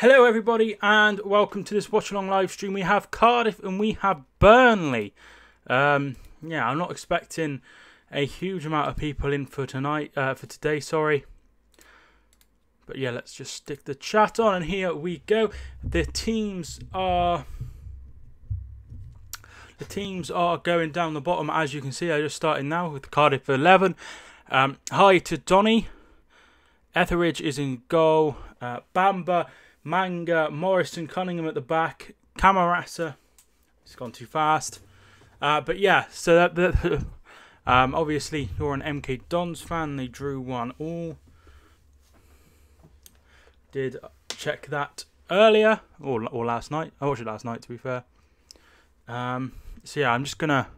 Hello everybody and welcome to this Watchalong live stream. We have Cardiff and we have Burnley. Yeah, I'm not expecting a huge amount of people in for today, sorry. But yeah, let's just stick the chat on and here we go. The teams are going down the bottom, as you can see. I just started now with Cardiff 11. Hi to Donny. Etheridge is in goal. Bamba, Manga, Morrison, Cunningham at the back. Camarasa, it's gone too fast. But yeah, so obviously you're an MK Dons fan. They drew 1-1. Did check that earlier or last night. I watched it last night, to be fair. So yeah, I'm just gonna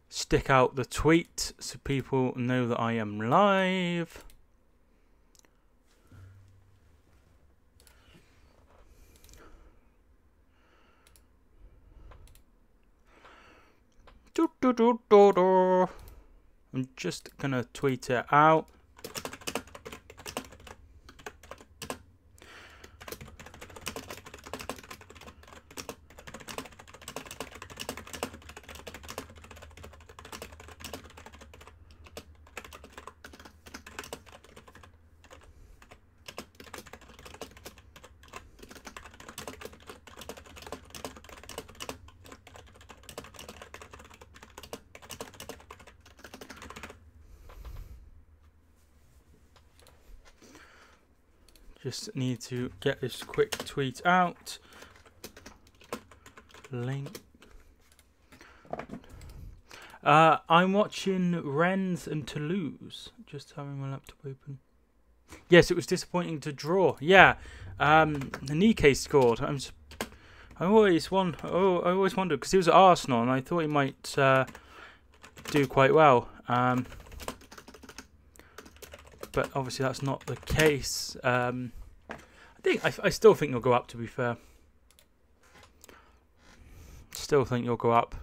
stick out the tweet so people know that I am live. I'm just gonna tweet it out. Just need to get this quick tweet out. Link. I'm watching Rennes and Toulouse. Just having my laptop open. Yes, it was disappointing to draw. Yeah, Nike scored. I always wondered because he was at Arsenal and I thought he might do quite well. But obviously that's not the case. I still think you'll go up, to be fair. Still think you'll go up.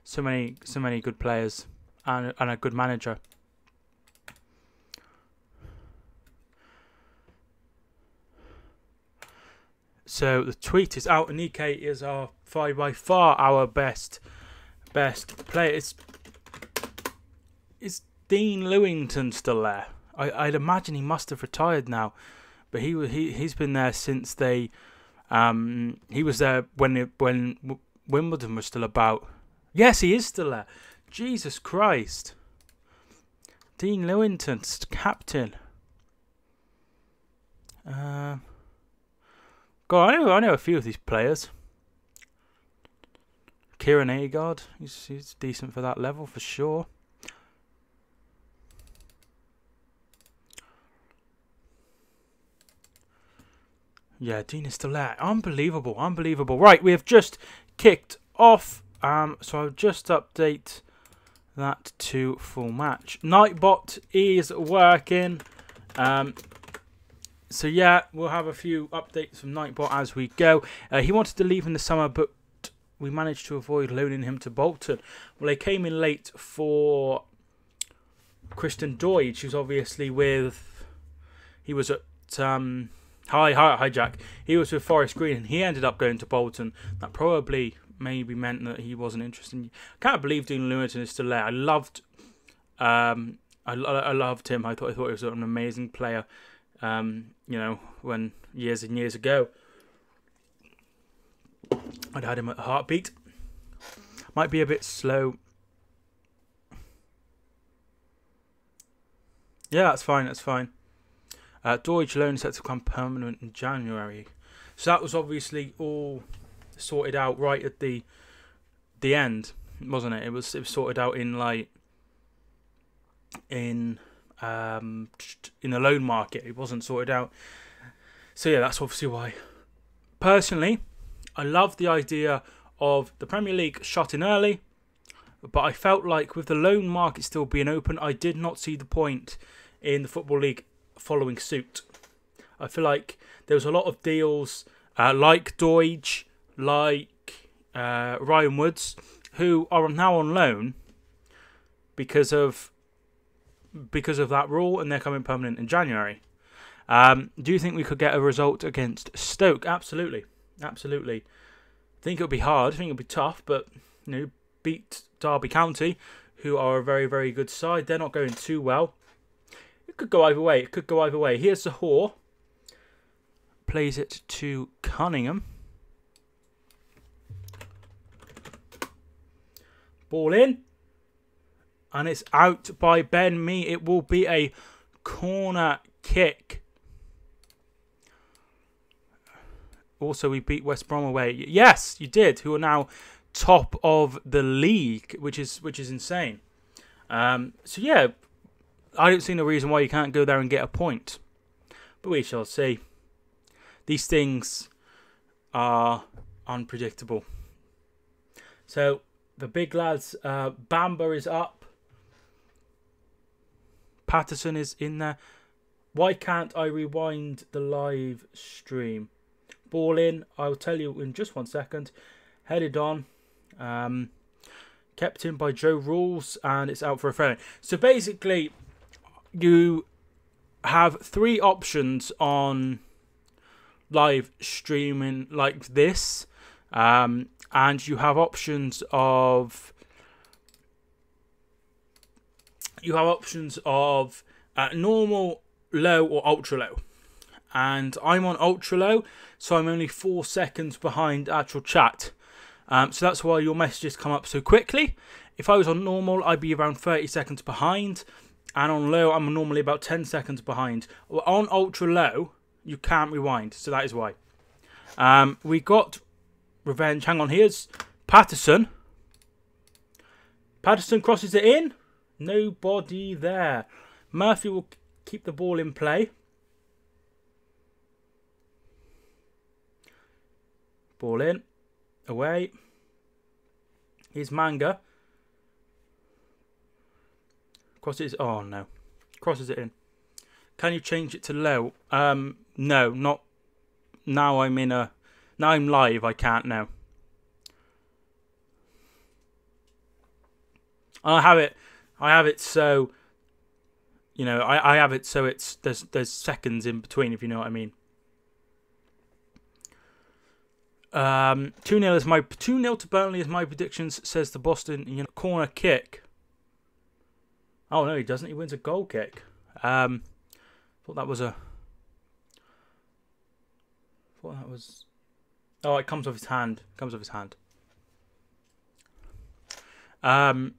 So many good players and a good manager. So the tweet is out. Nike is by far our best player. Is Dean Lewington still there? I'd imagine he must have retired now, but he's been there since they he was there when Wimbledon was still about. Yes, he is still there. Jesus Christ, Dean Lewington, captain. God, I know a few of these players. Kieran Agard, he's decent for that level for sure. Yeah, Dean is still there. Unbelievable, unbelievable. Right, we have just kicked off. So I'll just update that to full match. Nightbot is working. So yeah, we'll have a few updates from Nightbot as we go. He wanted to leave in the summer, but we managed to avoid loaning him to Bolton. Well, they came in late for Christian Deutsch, who's obviously with. He was at. Hi, Jack. He was with Forest Green and he ended up going to Bolton. That probably maybe meant that he wasn't interested. I can't believe Dean Lewington is still there. I loved him. I thought he was an amazing player. You know, when years and years ago, I'd had him at Heartbeat. Might be a bit slow. Yeah, that's fine. That's fine. Deutsch loan set to become permanent in January. So that was obviously all sorted out right at the end, wasn't it? It was sorted out in in the loan market. It wasn't sorted out. So yeah, that's obviously why. Personally, I love the idea of the Premier League shut in early, but I felt like with the loan market still being open, I did not see the point in the Football League following suit. I feel like there was a lot of deals like Deutsch, like Ryan Woods, who are now on loan because of that rule, and they're coming permanent in January. Do you think we could get a result against Stoke? Absolutely. Absolutely. I think it'll be hard. I think it'll be tough, but beat Derby County, who are a very, very good side. They're not going too well. It could go either way. It could go either way. Here's Zahor. Plays it to Cunningham. Ball in. And it's out by Ben Mee. It will be a corner kick. Also, we beat West Brom away. Yes, you did. Who are now top of the league, which is insane. So yeah, I don't see no reason why you can't go there and get a point. But we shall see. These things are unpredictable. So the big lads, Bamba is up. Patterson is in there. Why can't I rewind the live stream? Ball in. I'll tell you in just 1 second. Headed on. Kept in by Joe Rules, and it's out for a throw. So basically, you have 3 options on live streaming like this, and you have options of normal, low, or ultra low. And I'm on ultra low, so I'm only 4 seconds behind actual chat. So that's why your messages come up so quickly. If I was on normal, I'd be around 30 seconds behind. And on low, I'm normally about 10 seconds behind. On ultra low, you can't rewind, so that is why. We got revenge. Hang on, here's Patterson. Patterson crosses it in. Nobody there. Murphy will keep the ball in play. Ball in. Away. Here's Manga. Crosses. Oh no. Crosses it in. Can you change it to low? No, not now. Now I'm live. I can't now. I have it so. I have it so it's there's seconds in between, if you know what I mean. 2-0 is my 2-0 to Burnley is my predictions, says the Boston corner kick. Oh no, he doesn't. He wins a goal kick. Thought that was Oh, it comes off his hand. So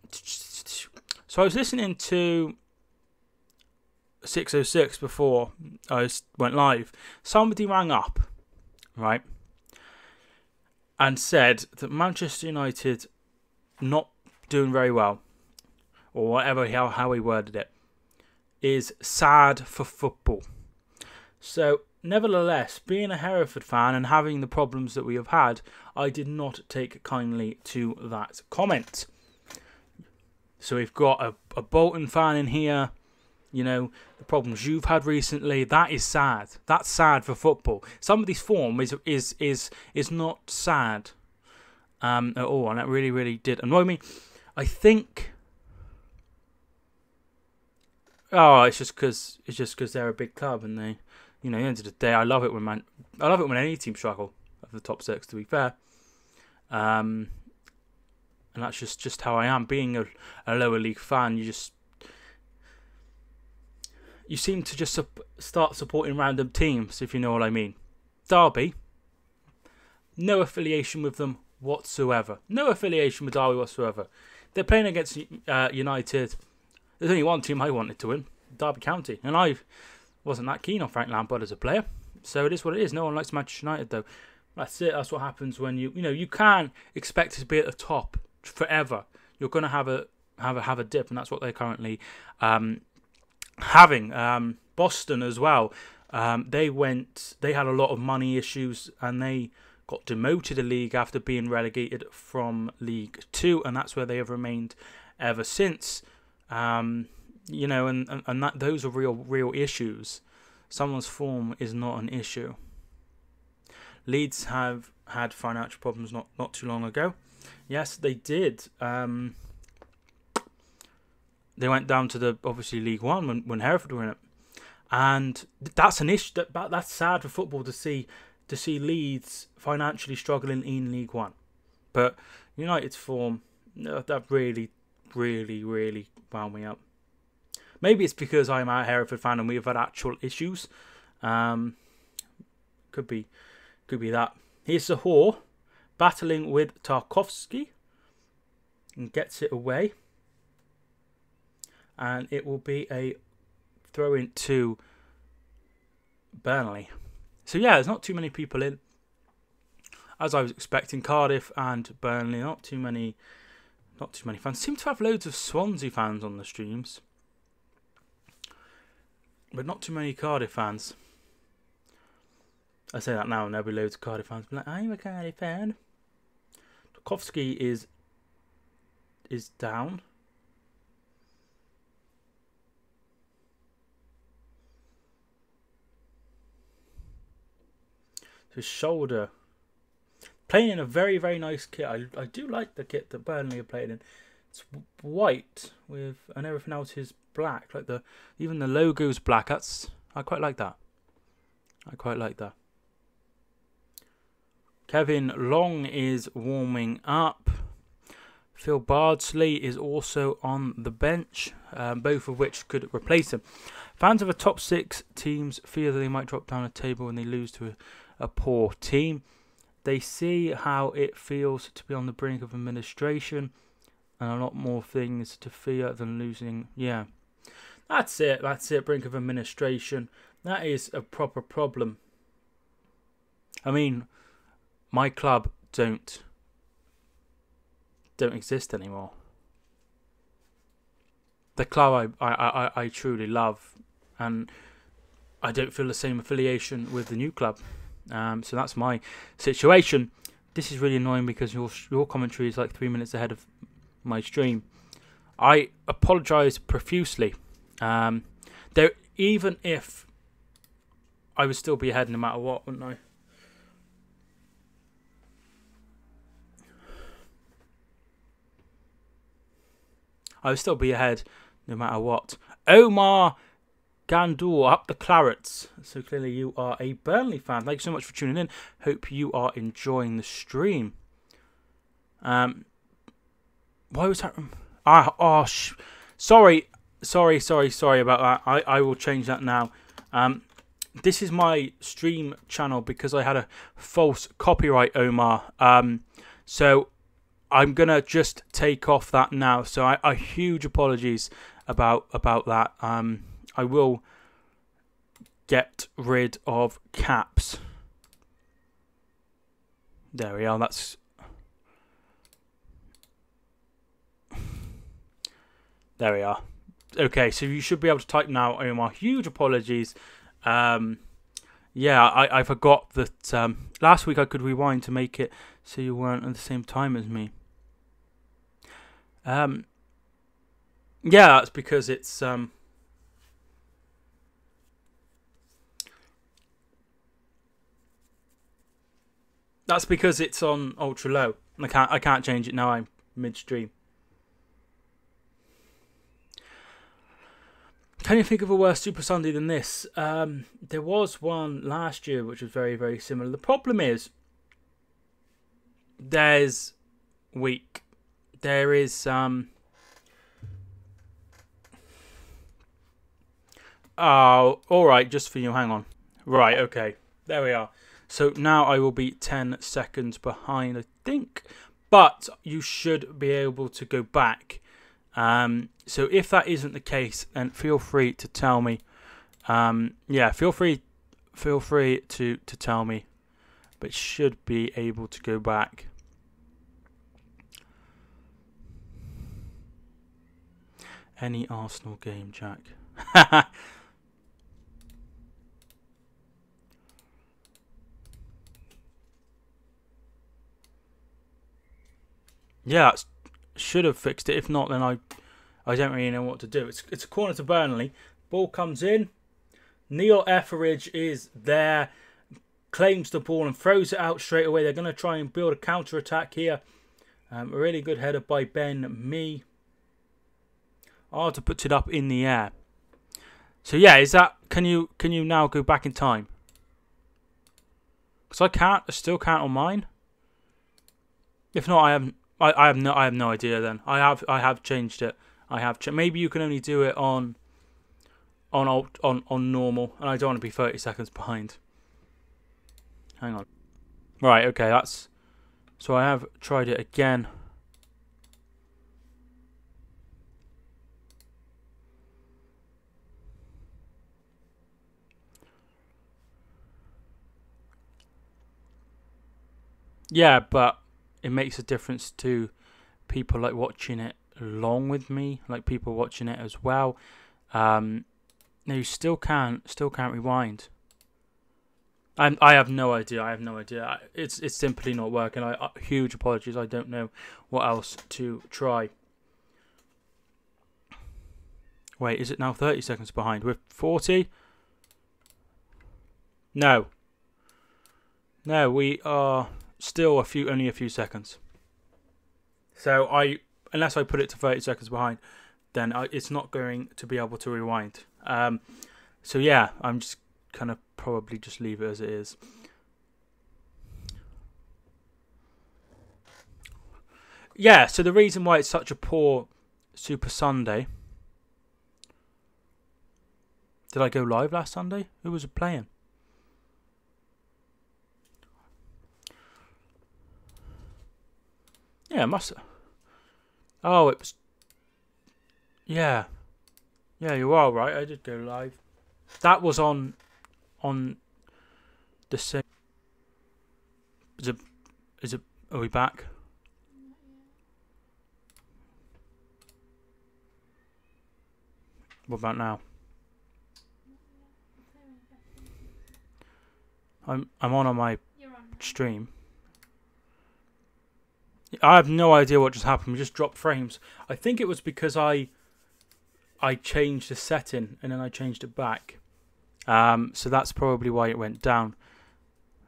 I was listening to 606 before I went live. Somebody rang up, right, and said that Manchester United not doing very well, or whatever how he worded it, is sad for football. So nevertheless, being a Hereford fan and having the problems that we have had, I did not take kindly to that comment. So we've got a Bolton fan in here. The problems you've had recently. That is sad. That's sad for football. Somebody's form is not sad at all, and that really, really did annoy me. I think. Oh, it's just because they're a big club, and they, at the end of the day, I love it when any team struggle of the top 6. To be fair, and that's just how I am. Being a lower league fan, you seem to just start supporting random teams, if you know what I mean. Derby, no affiliation with them whatsoever. No affiliation with Derby whatsoever. They're playing against United. There's only one team I wanted to win, Derby County, and I wasn't that keen on Frank Lampard as a player. So it is what it is. No one likes Manchester United, though. That's it. That's what happens when you can't expect to be at the top forever. You're going to have a dip, and that's what they're currently having. Boston as well. They had a lot of money issues, and they got demoted a league after being relegated from League 2, and that's where they have remained ever since. And that those are real issues. Someone's form is not an issue. Leeds have had financial problems not too long ago. Yes, they did. They went down to obviously League 1 when Hereford were in it. and that's an issue. That's sad for football to see Leeds financially struggling in League One. But United's form, that really, really, really wound me up. Maybe it's because I'm a Hereford fan and we've had actual issues. Could be that. Here's Zahor battling with Tarkovsky and gets it away. And it will be a throw in to Burnley. So yeah, there's not too many people in. As I was expecting, Cardiff and Burnley, not too many fans. Seem to have loads of Swansea fans on the streams, but not too many Cardiff fans. I say that now and there'll be loads of Cardiff fans. But like, I'm a Cardiff fan. Tarkovsky is down. His shoulder. Playing in a very, very nice kit. I do like the kit that Burnley are playing in. It's white with, and everything else is black. Like even the logo's black. I quite like that. Kevin Long is warming up. Phil Bardsley is also on the bench, both of which could replace him. Fans of the top 6 teams fear that they might drop down a table when they lose to a poor team. They see how it feels to be on the brink of administration and a lot more things to fear than losing. Yeah, that's it. Brink of administration. That is a proper problem. I mean, my club don't exist anymore. The club I truly love, and I don't feel the same affiliation with the new club. So that's my situation. This is really annoying because your commentary is like 3 minutes ahead of my stream. I apologise profusely. Even if I would still be ahead no matter what, wouldn't I? I would still be ahead no matter what. Omar Gandour, up the Clarets. So clearly you are a Burnley fan. Thank you so much for tuning in. Hope you are enjoying the stream. Why was that? Sorry about that. I will change that now. This is my stream channel because I had a false copyright, Omar. So I'm gonna just take off that now. So I huge apologies about that. I will get rid of caps. There we are. There we are. Okay, so you should be able to type now, Omar. Huge apologies. Yeah, I forgot that last week I could rewind to make it so you weren't at the same time as me. Yeah, that's because it's on ultra low. I can't change it now. I'm midstream. Can you think of a worse Super Sunday than this? There was one last year which was very, very similar. The problem is there's weak. There is oh, alright, just for you, hang on. Right, okay. There we are. So now I will be 10 seconds behind, I think. But you should be able to go back. So if that isn't the case, then feel free to tell me. Yeah, feel free to tell me. But should be able to go back. Any Arsenal game, Jack. Yeah, should have fixed it. If not, then I don't really know what to do. It's a corner to Burnley. Ball comes in. Neil Etheridge is there. Claims the ball and throws it out straight away. They're going to try and build a counter-attack here. A really good header by Ben Mee. Arthur puts it up in the air. So yeah, is that can you now go back in time? Because I still can't on mine. If not, I have no idea. Then I have changed it. Maybe you can only do it on normal, and I don't want to be 30 seconds behind. Hang on. Right, okay, that's... So I have tried it again. Yeah, but it makes a difference to people like watching it along with me, like people watching it as well. No, you still can't rewind. I have no idea. It's simply not working. Huge apologies. I don't know what else to try. Wait, is it now 30 seconds behind? We're 40? No. No, we are still only a few seconds. So unless I put it to 30 seconds behind, then it's not going to be able to rewind. So yeah, I'm just gonna probably just leave it as it is. Yeah, so the reason why it's such a poor Super Sunday. Did I go live last Sunday? Who was playing? Yeah, it must have. Oh, it was... Yeah. Yeah, you are right. I did go live. That was on the same... Is it... Are we back? What about now? I'm on my stream. I have no idea what just happened. We just dropped frames. I think it was because I changed the setting and then I changed it back. So that's probably why it went down.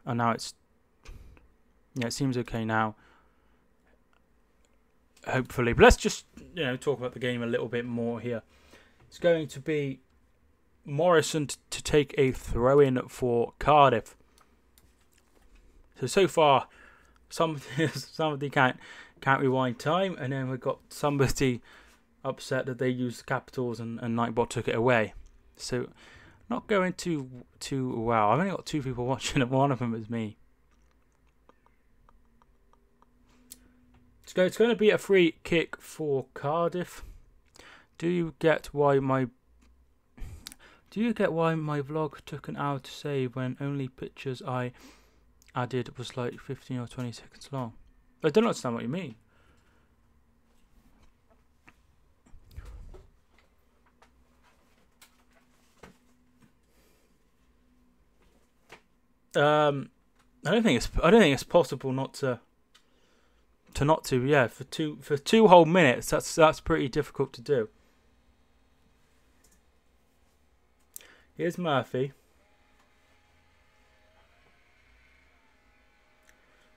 And now it's... Yeah, it seems okay now. Hopefully. But let's just, talk about the game a little bit more here. It's going to be Morrison to take a throw-in for Cardiff. So far, somebody can't rewind time, and then we've got somebody upset that they used the capitals and Nightbot took it away. So not going too well. I've only got 2 people watching, and one of them is me. It's going to be a free kick for Cardiff. Do you get why my vlog took an hour to save when only pictures I added was like 15 or 20 seconds long? I don't understand what you mean. I don't think it's possible not to. Yeah, for two whole minutes, that's pretty difficult to do. Here's Murphy.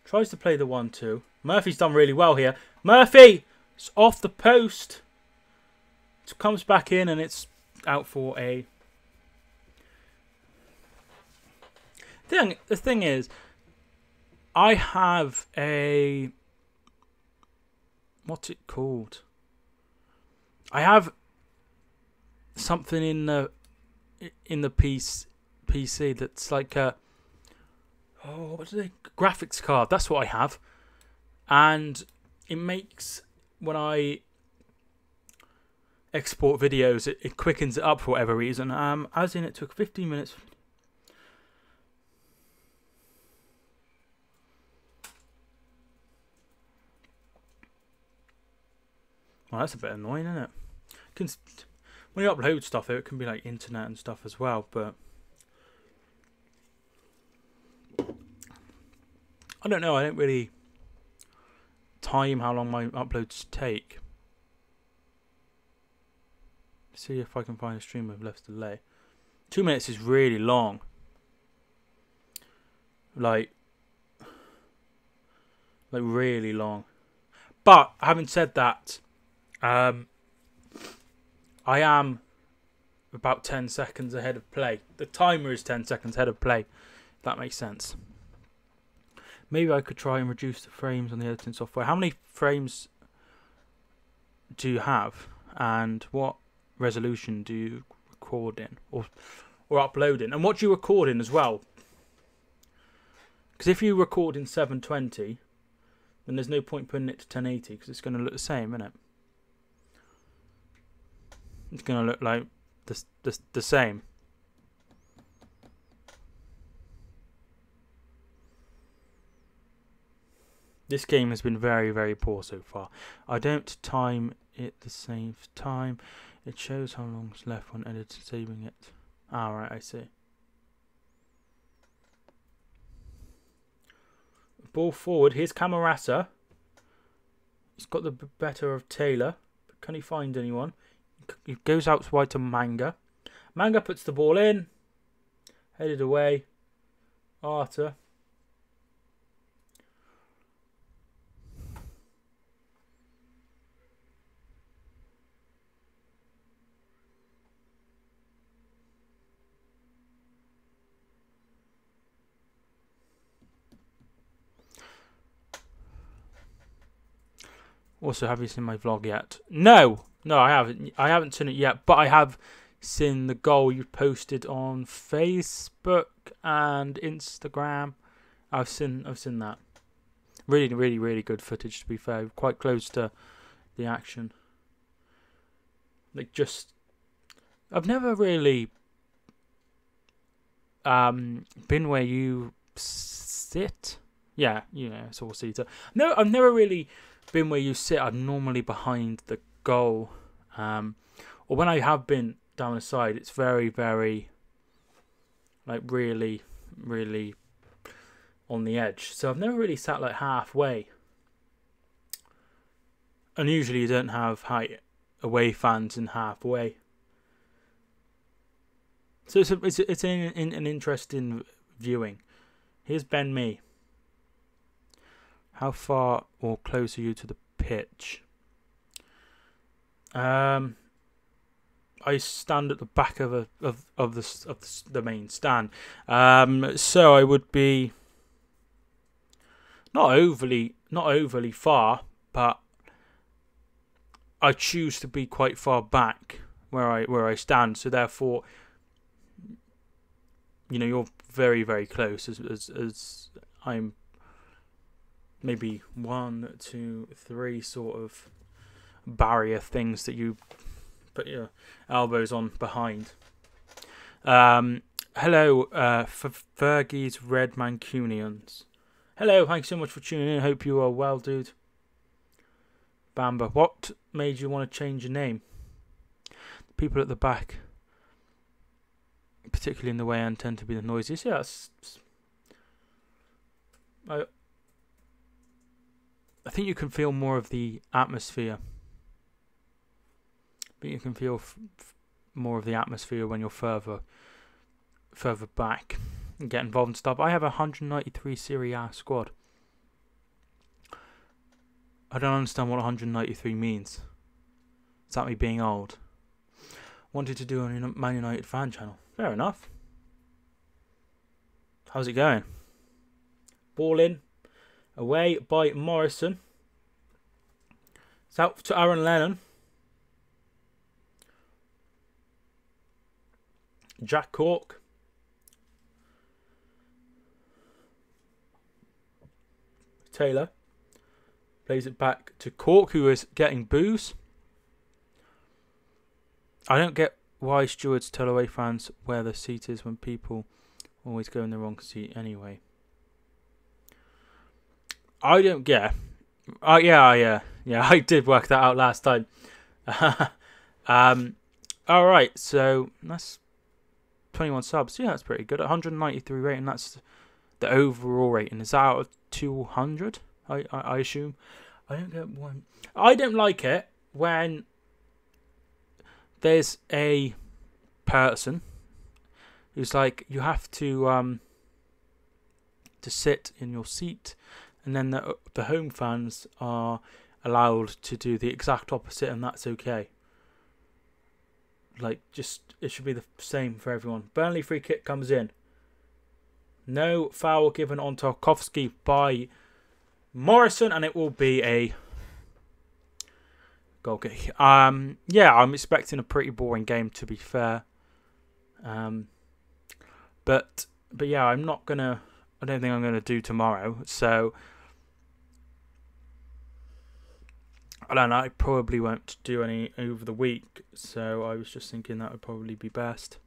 Tries to play the 1-2. Murphy's done really well here. Murphy! It's off the post. It comes back in and it's out for a... The thing is, I have a... What's it called? I have something in the PC that's like a... Oh, what's it? Graphics card. That's what I have. And it makes, when I export videos, it quickens it up for whatever reason. As in, it took 15 minutes. Well, that's a bit annoying, isn't it? When you upload stuff, it can be like internet and stuff as well, but... I don't know, I don't really time how long my uploads take. See if I can find a stream with less delay. 2 minutes is really long. Like really long. But having said that, I am about 10 seconds ahead of play. The timer is 10 seconds ahead of play. If that makes sense. Maybe I could try and reduce the frames on the editing software. How many frames do you have, and what resolution do you record in or upload in, and what do you record in as well? Because if you record in 720, then there's no point putting it to 1080 because it's going to look the same, isn't it? It's going to look like the same. This game has been very, very poor so far. I don't time it the same time. It shows how long is left when editing, saving it. Ah, right, I see. Ball forward. Here's Camarasa. He's got the better of Taylor. But can he find anyone? He goes out wide to Manga. Manga puts the ball in. Headed away. Arthur. Also, have you seen my vlog yet? No, I haven't. I haven't seen it yet, but I have seen the goal you posted on Facebook and Instagram. I've seen that. Really, really, really good footage. To be fair, quite close to the action. Like I've never really been where you sit. Yeah, it's all seater. No, I've never really been where you sit. I'm normally behind the goal, or when I have been down the side, it's very, very, like, really, really on the edge. So I've never really sat like halfway, and usually you don't have away fans in halfway. So it's an interesting viewing. Here's Ben Mee. How far or close are you to the pitch? I stand at the back of the main stand. So I would be not overly far, but I choose to be quite far back where I stand. So therefore, you're very, very close as I'm. Maybe 1, 2, 3 sort of barrier things that you put your elbows on behind. Hello, Fergie's Red Mancunians. Hello, thanks so much for tuning in. Hope you are well, dude. Bamba, what made you want to change your name? The people at the back, particularly in the way I tend to be the noisiest. Yeah, I think you can feel more of the atmosphere. But you can feel more of the atmosphere when you're further back and get involved in stuff. I have a 193 Serie A squad. I don't understand what 193 means. Is that me being old? Wanted to do a Man United fan channel. Fair enough. How's it going? Ball in. Away by Morrison. It's out to Aaron Lennon. Jack Cork. Taylor. Plays it back to Cork, who is getting boos. I don't get why stewards tell away fans where the seat is when people always go in the wrong seat anyway. I don't get. Yeah. I did work that out last time. All right, so that's 21 subs. Yeah, that's pretty good. 193 rating. That's the overall rating. Is that out of 200? I assume. I don't get one. I don't like it when there's a person who's like, you have to sit in your seat. And then the home fans are allowed to do the exact opposite, and that's okay. Like, just, it should be the same for everyone. Burnley free kick comes in. No foul given on Tarkowski by Morrison, and it will be a goal kick. Yeah, I'm expecting a pretty boring game, to be fair. But yeah, I don't think I'm gonna do tomorrow. So I don't know. I probably won't do any over the week. So I was just thinking that would probably be best.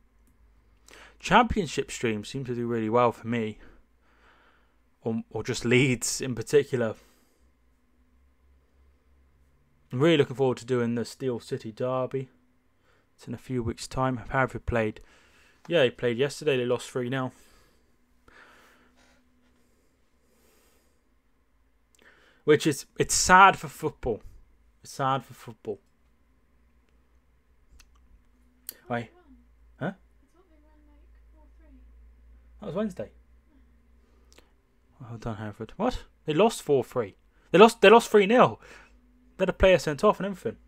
Championship streams seem to do really well for me, or just Leeds in particular. I'm really looking forward to doing the Steel City Derby. It's in a few weeks' time. How have you played? Yeah, they played yesterday. They lost 3-0. Which is, it's sad for football. It's sad for football. Right. Huh? That was Wednesday. Well done, Hereford. What? They lost 4-3. They lost 3-0. They had a player sent off and everything.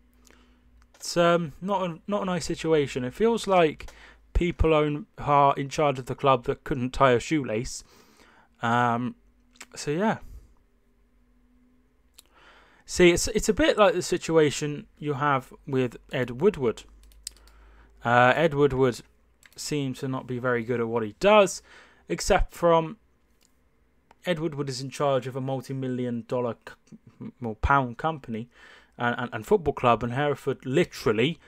It's not a nice situation. It feels like people are in charge of the club that couldn't tie a shoelace. So yeah. See, it's a bit like the situation you have with Ed Woodward. Ed Woodward seems to not be very good at what he does, except from Ed Woodward is in charge of a multi-million-dollar, pound company and football club, and Hereford literally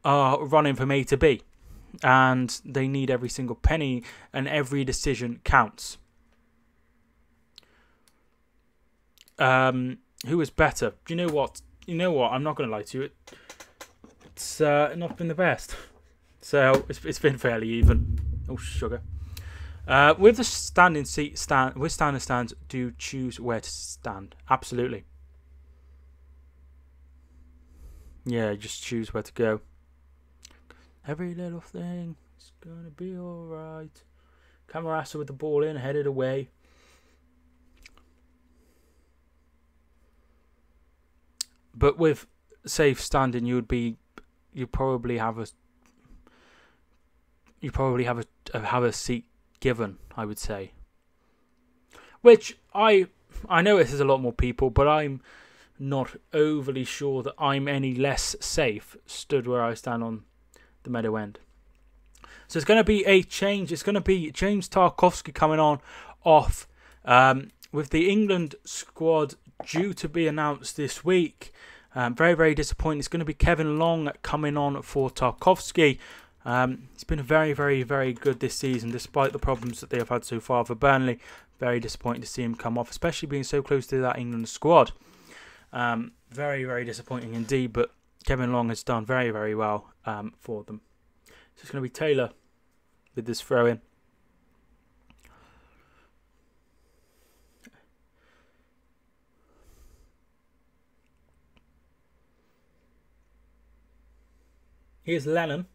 are running from A to B, and they need every single penny, and every decision counts. Who is better? Do you know what? I'm not going to lie to you. It's not been the best. So it's been fairly even. Oh, sugar. With the standing stands, do you choose where to stand? Absolutely. Yeah, just choose where to go. Every little thing is gonna be alright. Camarasa with the ball in, headed away. But with safe standing, you'd probably have a seat given, I would say. Which I know this is a lot more people, but I'm not overly sure that I'm any less safe stood where I stand on the meadow end. So it's going to be a change. It's going to be James Tarkowski coming off with the England squad due to be announced this week. Very, very disappointing. It's going to be Kevin Long coming on for Tarkowski. He's been very, very, very good this season, despite the problems that they have had so far for Burnley. Very disappointing to see him come off, especially being so close to that England squad. Very, very disappointing indeed, but Kevin Long has done very, very well for them. So it's going to be Taylor with this throw-in. Here's Lennon.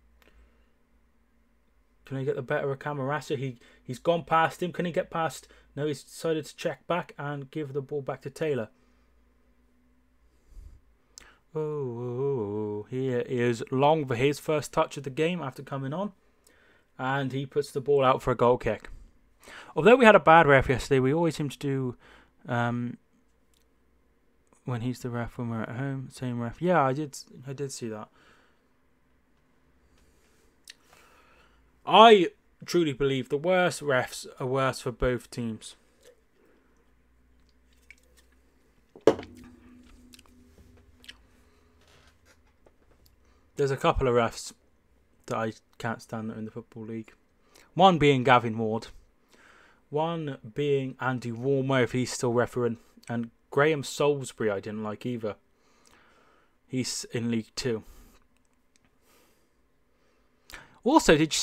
Can he get the better of Camarasa? He's gone past him. Can he get past? No, he's decided to check back and give the ball back to Taylor. Oh, here is Long for his first touch of the game after coming on. And he puts the ball out for a goal kick. Although we had a bad ref yesterday, we always seem to do when he's the ref when we're at home. Same ref. Yeah, I did see that. I truly believe the worst refs are worse for both teams. There's a couple of refs that I can't stand that are in the Football League. One being Gavin Ward. One being Andy Warmer, if he's still refereeing. And Graham Salisbury I didn't like either. He's in League 2. Also, did you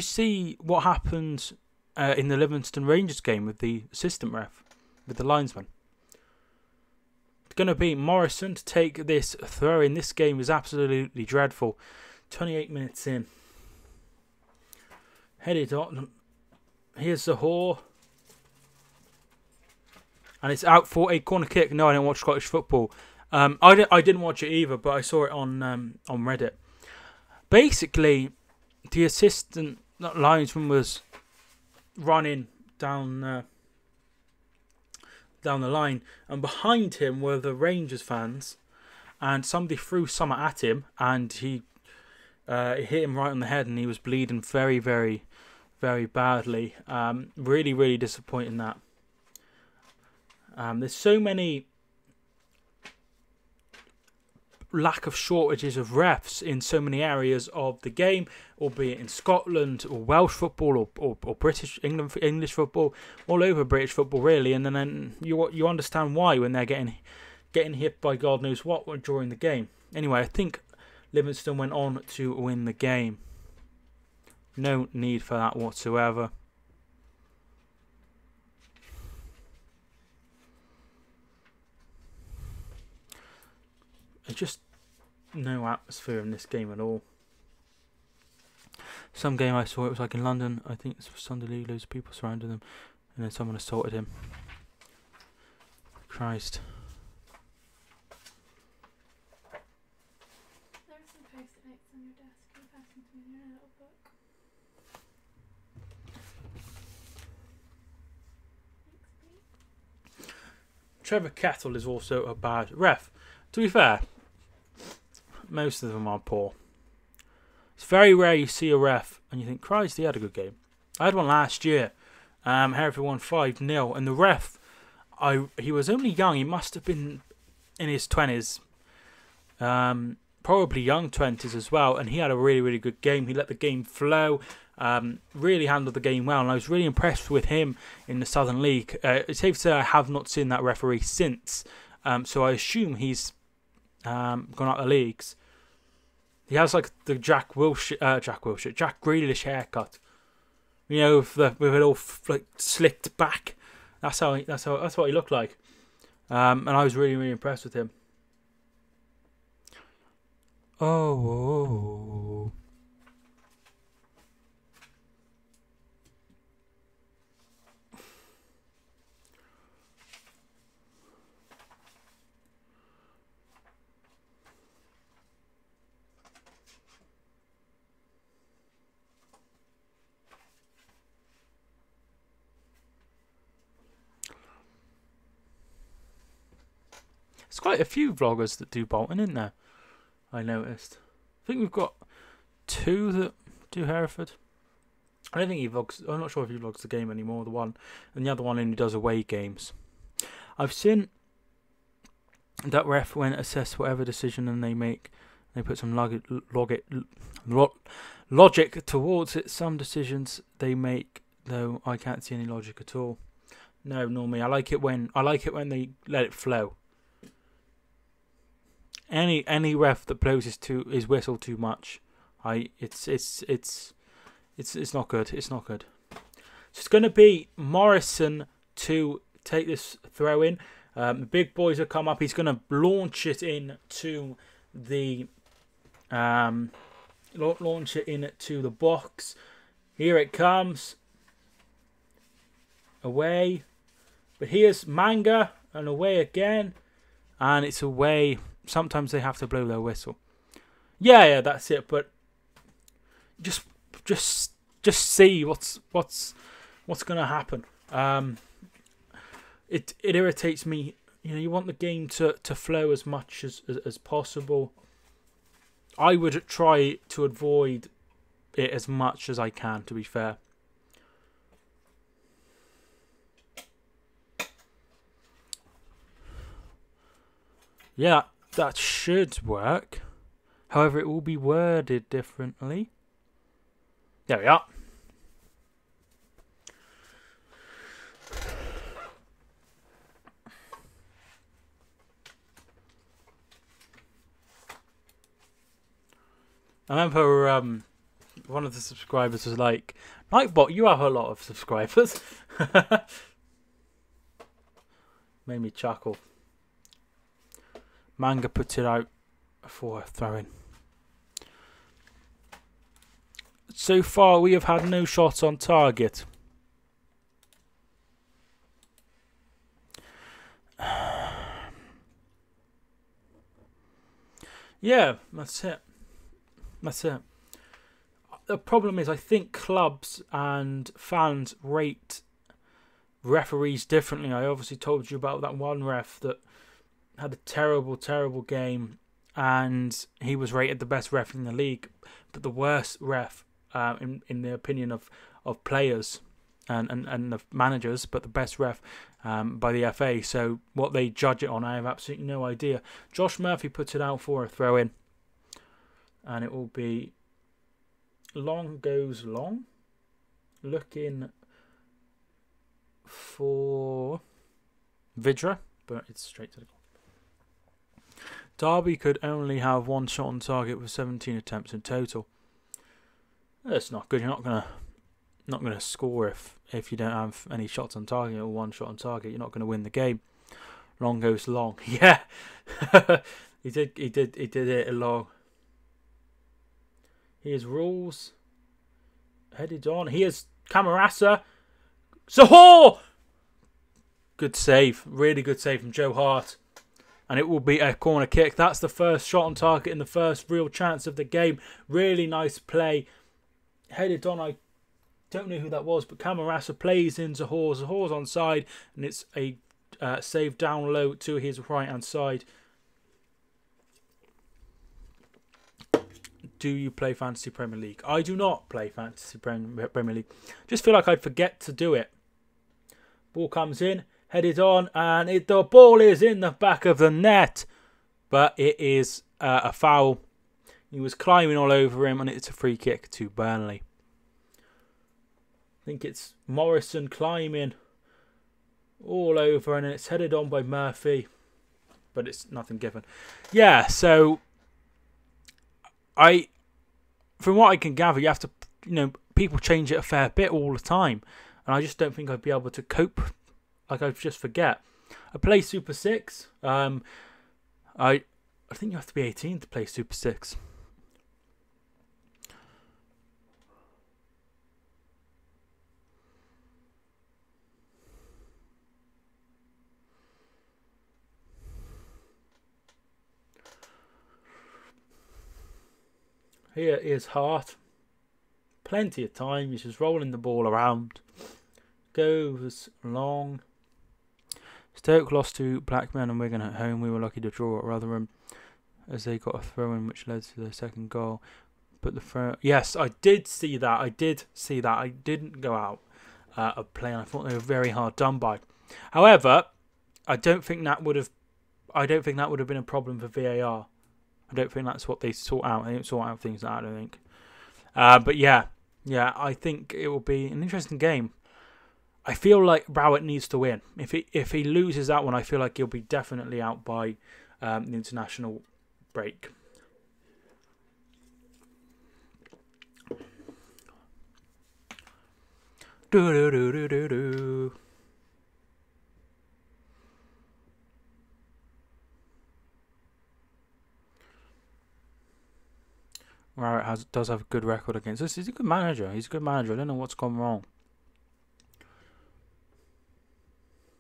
see what happened in the Livingston Rangers game with the assistant ref, with the linesman? It's going to be Morrison to take this throw in. This game is absolutely dreadful. 28 minutes in. Headed on. Here's Zahor. And it's out for a corner kick. No, I don't watch Scottish football. I didn't watch it either, but I saw it on Reddit. Basically, the assistant linesman was running down the line, and behind him were the Rangers fans, and somebody threw something at him, and he it hit him right on the head, and he was bleeding very, very, very badly. Really, really disappointing that. There's so many lack of shortages of refs in so many areas of the game, albeit in Scotland or Welsh football or British English football, all over British football really, and then you understand why when they're getting hit by God knows what during the game. Anyway, I think Livingston went on to win the game. No need for that whatsoever. Just no atmosphere in this game at all. Some game I saw, it was like in London, I think it's Sunday League, loads of people surrounded them, and then someone assaulted him. Christ. There are some post-it notes on your desk. Can you pass them to me in your little book? Thanks, Pete. Trevor Kettle is also a bad ref. To be fair, most of them are poor. It's very rare you see a ref and you think, Christ, he had a good game. I had one last year. Hereford won 5-0, and the ref, he was only young. He must have been in his 20s, probably young 20s as well. And he had a really, really good game. He let the game flow, really handled the game well, and I was really impressed with him in the Southern League. It's safe to say I have not seen that referee since, so I assume he's gone out of the leagues. He has like the Jack Grealish haircut, you know, with it all like slicked back. That's what he looked like, and I was really, really impressed with him. Oh. There's quite a few vloggers that do Bolton, isn't there? I noticed. I think we've got 2 that do Hereford. I don't think he vlogs. I'm not sure if he vlogs the game anymore. The one, and the other one only does away games. I've seen that ref when assess whatever decision and they make, they put some logic towards it. Some decisions they make, though, I can't see any logic at all. No, nor me. I like it when they let it flow. Any ref that blows his whistle too much, it's not good. It's not good. So it's going to be Morrison to take this throw in. The big boys have come up. He's going to launch it into the box. Here it comes. Away. But here's Manga, and away again, and it's away. Sometimes they have to blow their whistle. Yeah, that's it. But just see what's gonna happen. It irritates me. You know, you want the game to flow as much as possible. I would try to avoid it as much as I can, to be fair. Yeah, that should work. However, it will be worded differently. There we are. I remember one of the subscribers was like, Nightbot, you have a lot of subscribers. Made me chuckle. Manga puts it out for a throw-in. So far, we have had no shots on target. Yeah, that's it. That's it. The problem is, I think clubs and fans rate referees differently. I obviously told you about that one ref that had a terrible, terrible game, and he was rated the best ref in the league, but the worst ref, in the opinion of players and the managers, but the best ref by the FA. So what they judge it on, I have absolutely no idea. Josh Murphy puts it out for a throw in, and it will be long goes long, looking for Vidra, but it's straight to the goal. Derby could only have one shot on target with 17 attempts in total. That's not good. You're not gonna score if you don't have any shots on target or one shot on target. You're not gonna win the game. Long goes long. Yeah, he did it a long. Here's Rules. Headed on. Here's Camarasa. Sahor! Good save. Really good save from Joe Hart. And it will be a corner kick. That's the first shot on target and the first real chance of the game. Really nice play. Headed on. I don't know who that was, but Camarasa plays in Zahor. Zahor's onside, and it's a save down low to his right-hand side. Do you play Fantasy Premier League? I do not play Fantasy Premier League. Just feel like I'd forget to do it. Ball comes in, headed on, and the ball is in the back of the net. But it is a foul. He was climbing all over him, and it's a free kick to Burnley. I think it's Morrison climbing all over, and it's headed on by Murphy. But it's nothing given. Yeah, so from what I can gather, you have to, people change it a fair bit all the time, and I just don't think I'd be able to cope. Like, I just forget. I play Super 6. I think you have to be 18 to play Super 6. Here is Hart. Plenty of time. He's just rolling the ball around. Goes long. Stoke lost to Blackburn and Wigan at home. We were lucky to draw at Rotherham as they got a throw-in which led to their second goal. But the throw... Yes, I did see that. I didn't go out of play, and I thought they were very hard done by. However, I don't think that would have been a problem for VAR. I don't think that's what they sort out. They don't sort out things like that, I don't think. But yeah, I think it will be an interesting game. I feel like Rowett needs to win. If he loses that one, I feel like he'll be definitely out by the international break. Rowett does have a good record against us. He's a good manager. I don't know what's gone wrong.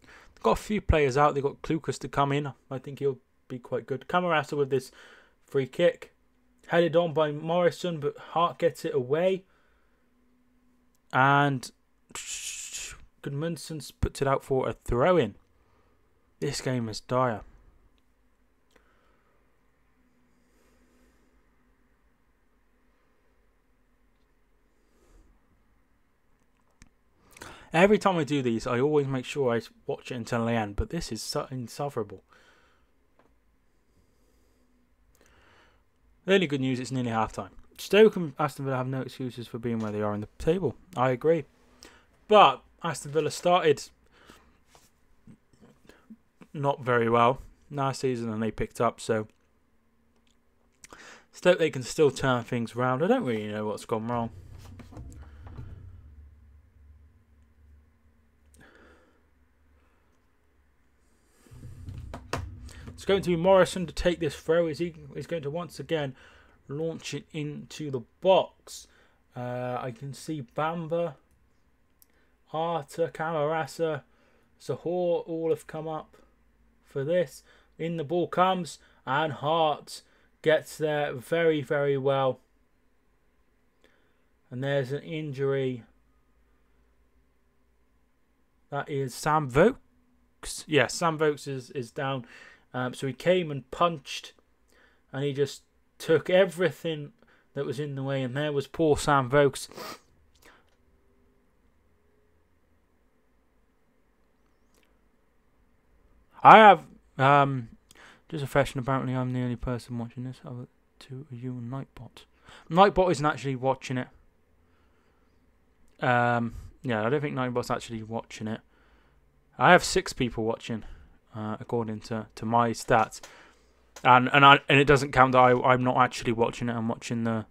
They've got a few players out. They've got Klukas to come in. I think he'll be quite good. Camarasa with this free kick. Headed on by Morrison, but Hart gets it away. And Gudmundsson puts it out for a throw-in. This game is dire. Every time I do these, I always make sure I watch it until the end, but this is insufferable. The only good news, it's nearly half-time. Stoke and Aston Villa have no excuses for being where they are in the table. I agree. But Aston Villa started not very well last season, and they picked up, so Stoke, they can still turn things around. I don't really know what's gone wrong. It's going to be Morrison to take this throw. He's going to once again launch it into the box. I can see Bamba, Arta, Camarasa, Zahor all have come up for this. In the ball comes, and Hart Gets there very, very well. And there's an injury. That is Sam Vokes. Yeah, Sam Vokes is down. So he came and punched. And he just took everything that was in the way. And there was poor Sam Vokes. I have just a fashion. Apparently, I'm the only person watching this. Other two are you and Nightbot. Nightbot isn't actually watching it. Yeah, I don't think Nightbot's actually watching it. I have 6 people watching, according to my stats, and it doesn't count that I'm not actually watching it. I'm watching the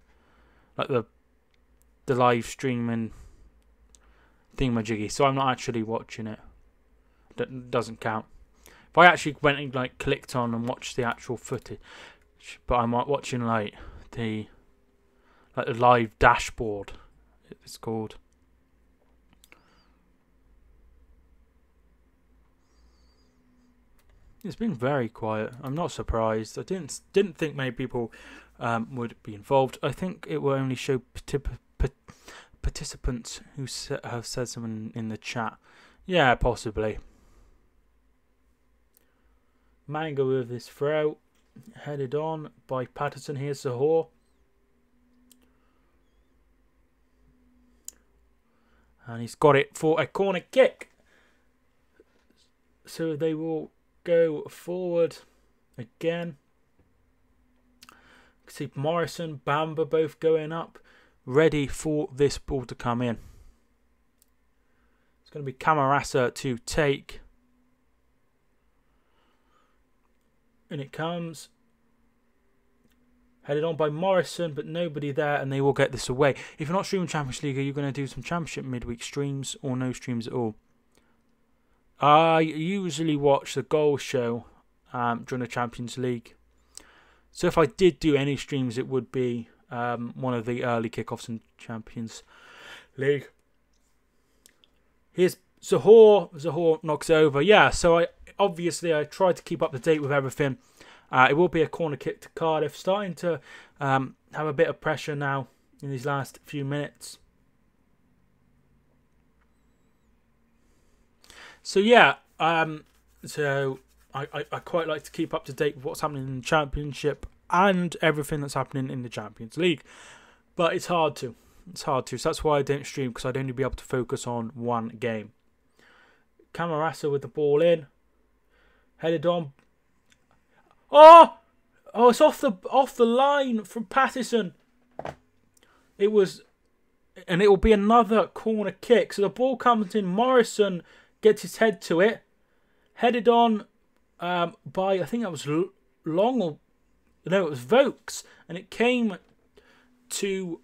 live streaming thingamajiggy, so I'm not actually watching it. That doesn't count. If I actually went and clicked on and watched the actual footage, but I'm watching the live dashboard, it's called. It's been very quiet. I'm not surprised. I didn't think many people would be involved. I think it will only show participants who have said something in the chat. Yeah, possibly. Mango with his throw, headed on by Patterson. Here's Zahor. And he's got it for a corner kick. So they will go forward again. See Morrison, Bamba both going up, ready for this ball to come in. It's going to be Camarasa to take. And it comes. Headed on by Morrison, but nobody there, and they will get this away. If you're not streaming Champions League, are you going to do some Championship midweek streams or no streams at all? I usually watch the goal show during the Champions League. So if I did do any streams, it would be one of the early kickoffs in Champions League. Here's Zahor. Zahor knocks over. Yeah, so I try to keep up to date with everything. It will be a corner kick to Cardiff. Starting to have a bit of pressure now in these last few minutes. So yeah, so I quite like to keep up to date with what's happening in the Championship and everything that's happening in the Champions League. But it's hard to. So that's why I don't stream, because I'd only be able to focus on one game. Camarasa with the ball in. Headed on. Oh, it's off the line from Patterson. It was, and it will be another corner kick. So the ball comes in. Morrison gets his head to it. Headed on by, I think that was Long, or no, it was Vokes, and it came to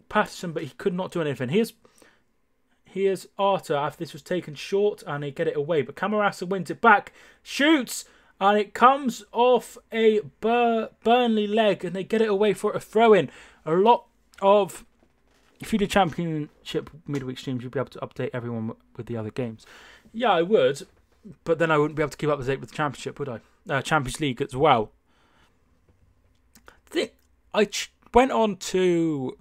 Patterson, but he could not do anything. Here's Arter after this was taken short, and they get it away. But Camarasa wins it back, shoots, and it comes off a Burnley leg, and they get it away for a throw-in. A lot of... If you did Championship midweek streams, you'd be able to update everyone with the other games. Yeah, I would, but then I wouldn't be able to keep up to date with the Championship, would I? Champions League as well. I went on to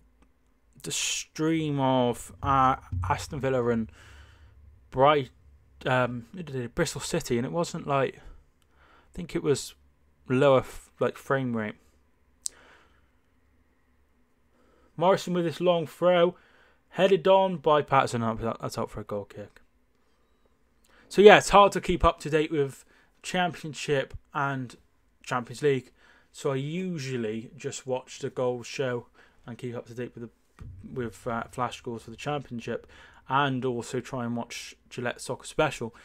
the stream of Aston Villa and Bristol City, and it wasn't like... I think it was lower frame rate. Morrison with this long throw, headed on by Patterson. That's out for a goal kick. So yeah, it's hard to keep up to date with Championship and Champions League. So I usually just watch the goal show and keep up to date with flash scores for the Championship, and also try and watch Gillette Soccer Special.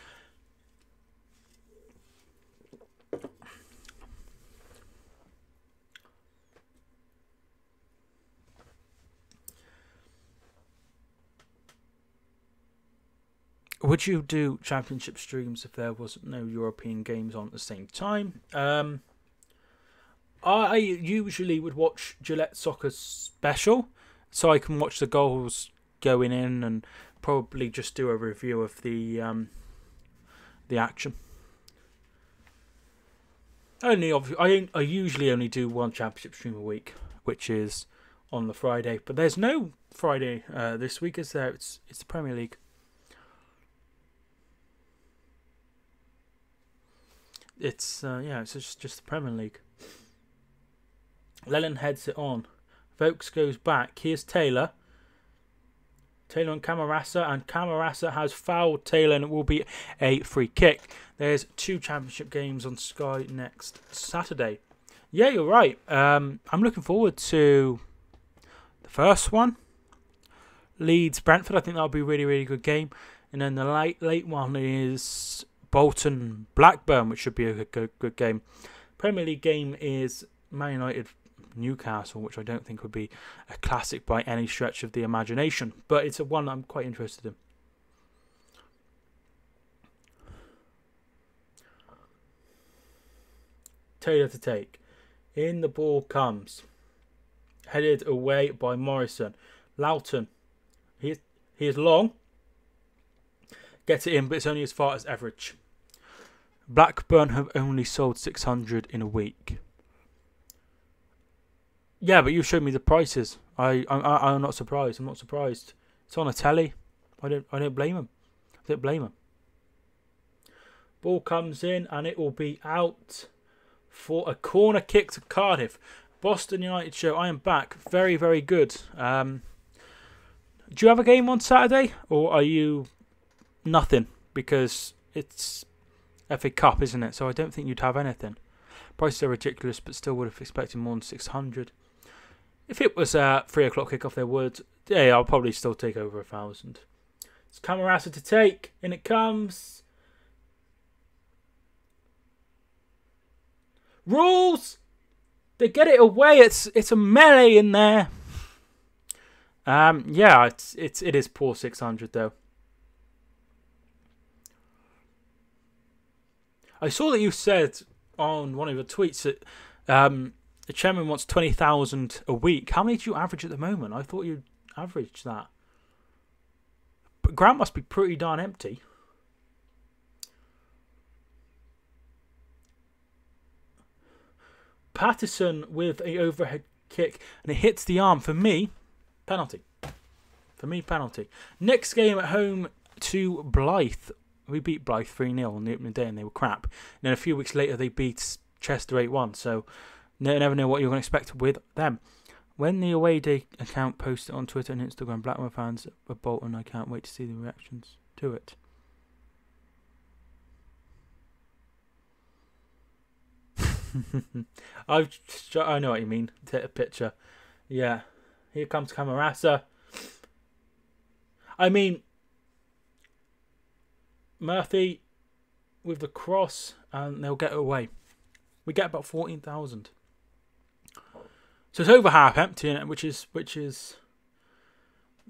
Would you do Championship streams if there was no European games on at the same time? I usually would watch Gillette Soccer Special, so I can watch the goals going in and probably just do a review of the action. I usually only do one championship stream a week, which is on the Friday. But there's no Friday this week, is there? It's the Premier League. It's it's just the Premier League. Lennon heads it on. Vokes goes back. Here's Taylor. Taylor and Camarasa has fouled Taylor, and it will be a free kick. There's 2 championship games on Sky next Saturday. Yeah, you're right. I'm looking forward to the first one. Leeds Brentford. I think that'll be a really, really good game. And then the late one is Bolton Blackburn, which should be a good game. Premier League game is Man United Newcastle, which I don't think would be a classic by any stretch of the imagination, but it's a one I'm quite interested in. Taylor to take. In the ball comes. Headed away by Morrison. Loughton. He is long. Gets it in, but it's only as far as average. Blackburn have only sold 600 in a week. Yeah, but you showed me the prices. I'm not surprised. I'm not surprised. It's on a telly. I don't blame him. I don't blame him. Ball comes in and it will be out for a corner kick to Cardiff. Boston United show. I am back. Very, very good. Do you have a game on Saturday, or are you nothing? Because it's FA Cup, isn't it? So I don't think you'd have anything. Prices are ridiculous, but still would have expected more than 600. If it was a 3 o'clock kickoff, there would. Yeah, I'll probably still take over 1,000. It's Camarasa to take. In it comes. Rules! They get it away. It's a melee in there. Yeah, it is poor 600 though. I saw that you said on one of your tweets that the chairman wants 20,000 a week. How many do you average at the moment? I thought you'd average that. But ground must be pretty darn empty. Patterson with a overhead kick, and it hits the arm. For me, penalty. For me, penalty. Next game at home to Blyth. We beat Blyth 3-0 on the opening day, and they were crap. And then a few weeks later, they beat Chester 8-1. So, never know what you're going to expect with them. When the away day account posts it on Twitter and Instagram, Blackburn fans of Bolton, I can't wait to see the reactions to it. I know what you mean. Take a picture. Yeah. Here comes Camarasa. I mean, Murphy with the cross, and they'll get it away. We get about 14,000. So it's over half empty, which is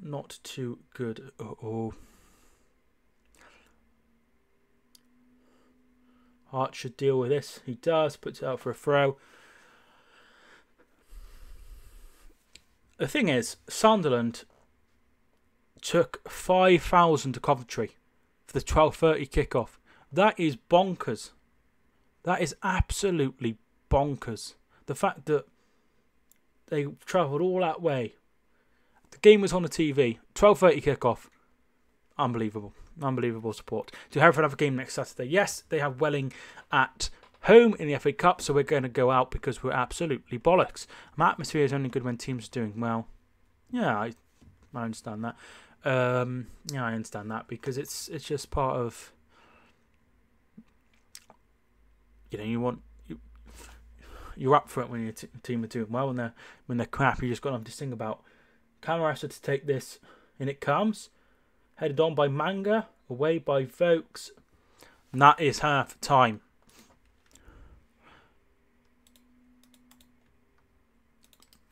not too good at all. Hart should deal with this. He does. Puts it out for a throw. The thing is, Sunderland took 5,000 to Coventry for the 12:30 kickoff. That is bonkers. That is absolutely bonkers. The fact that they travelled all that way. The game was on the TV. 12:30 kickoff. Unbelievable. Unbelievable support. Do Hereford have a game next Saturday? Yes, they have Welling at home in the FA Cup, so we're going to go out because we're absolutely bollocks. My atmosphere is only good when teams are doing well. Yeah, I understand that. Yeah, I understand that because it's just part of, you're up for it when your team are doing well, and when they're crap, you just got nothing to sing about. Camarasa to take this, and it comes. Headed on by Manga, away by Vokes. And that is half time.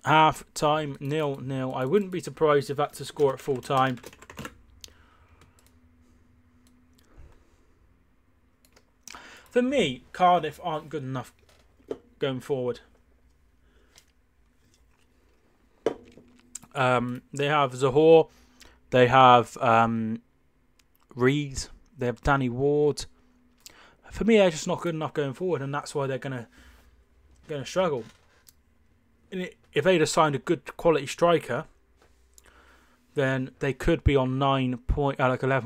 Half time, 0-0. I wouldn't be surprised if that's a score at full time. For me, Cardiff aren't good enough going forward. They have Zahor. They have Reed. They have Danny Ward. For me, they're just not good enough going forward, and that's why they're going to going to struggle. And if they'd have signed a good quality striker, then they could be on 11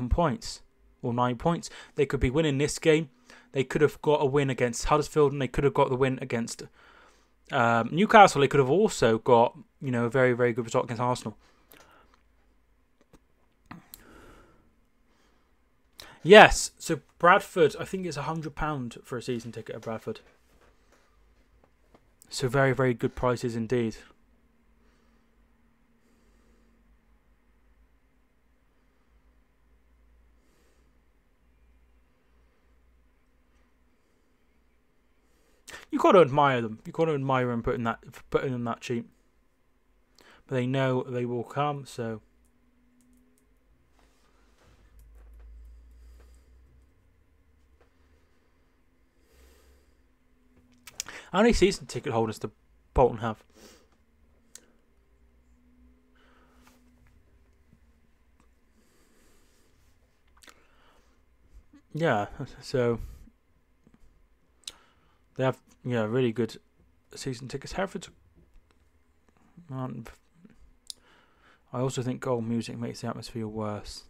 points or 9 points. They could be winning this game. They could have got a win against Huddersfield, and they could have got the win against Newcastle. They could have also got, a very, very good result against Arsenal. Yes, so Bradford, I think it's £100 for a season ticket at Bradford. So very, very good prices indeed. You got to admire them. You got to admire them putting them that cheap. But they know they will come, so. How many season ticket holders do Bolton have? Yeah, so they have really good season tickets. Hereford. I also think goal music makes the atmosphere worse.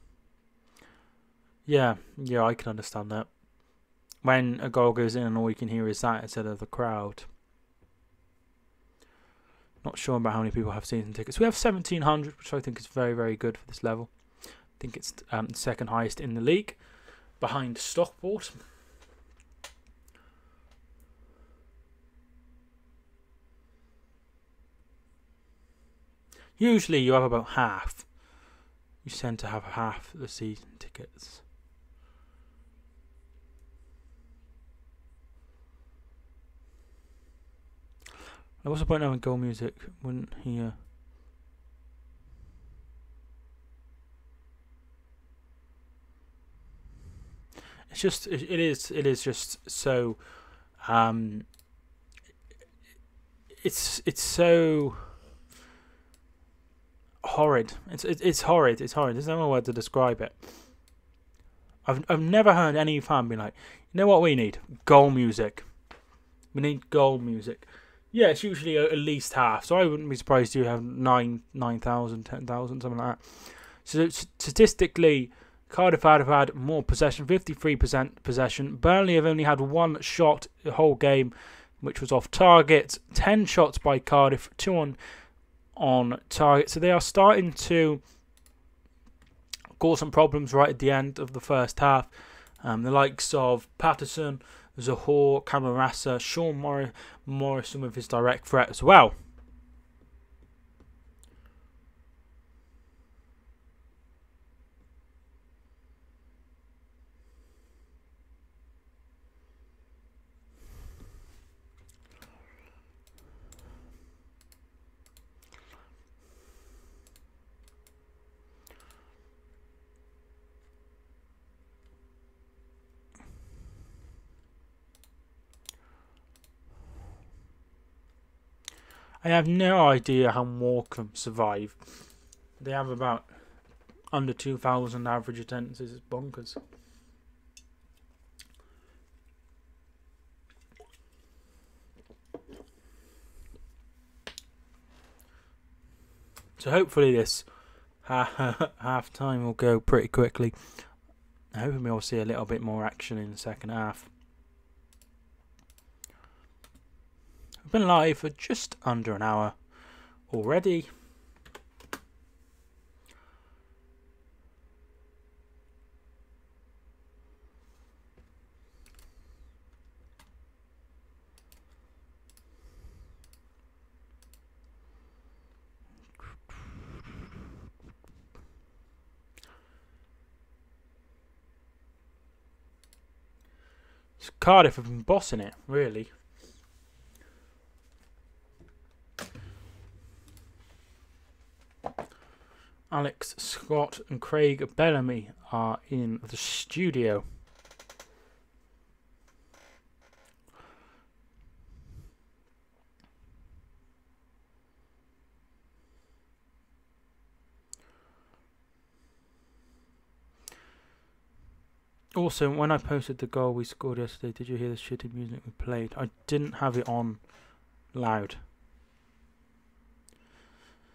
Yeah, I can understand that. When a goal goes in and all you can hear is that instead of the crowd. Not sure about how many people have season tickets. We have 1,700, which I think is very, very good for this level. I think it's the second highest in the league, behind Stockport. Usually you have about half. You tend to have half the season tickets. What's the point of having goal music? Wouldn't he? It's just. It is just so. It's so horrid. It's horrid. It's horrid. There's no other word to describe it. I've never heard any fan be like, you know what we need? Goal music. We need goal music. Yeah, it's usually at least half, so I wouldn't be surprised you have 9,000, 10,000, something like that. So statistically, Cardiff have had more possession, 53% possession. Burnley have only had one shot the whole game, which was off target. 10 shots by Cardiff, 2 on target. So they are starting to cause some problems right at the end of the first half. The likes of Patterson, Zahor, Camarasa, Sean Morrison with his direct threat as well. I have no idea how Morecambe survive. They have about under 2,000 average attendances. It's bonkers. So hopefully this half time will go pretty quickly. Hopefully we'll see a little bit more action in the second half. I've been live for just under an hour already. Cardiff have been bossing it, really. Alex Scott and Craig Bellamy are in the studio. Also, when I posted the goal we scored yesterday, did you hear the shitty music we played? I didn't have it on loud.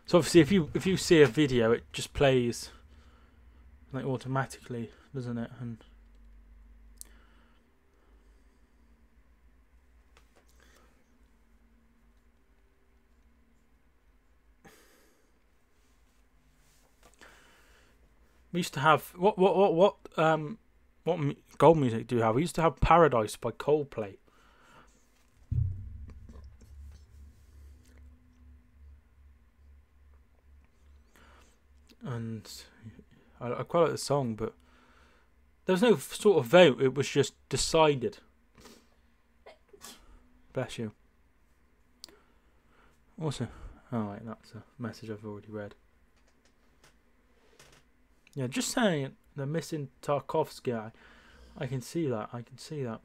So obviously, if you see a video, it just plays like automatically, doesn't it? And we used to have what gold music do you have? We used to have Paradise by Coldplay. And I quite like the song, but there was no sort of vote. It was just decided. Bless you. Also, oh wait, that's a message I've already read. Yeah, just saying they're missing Tarkovsky. I can see that. I can see that.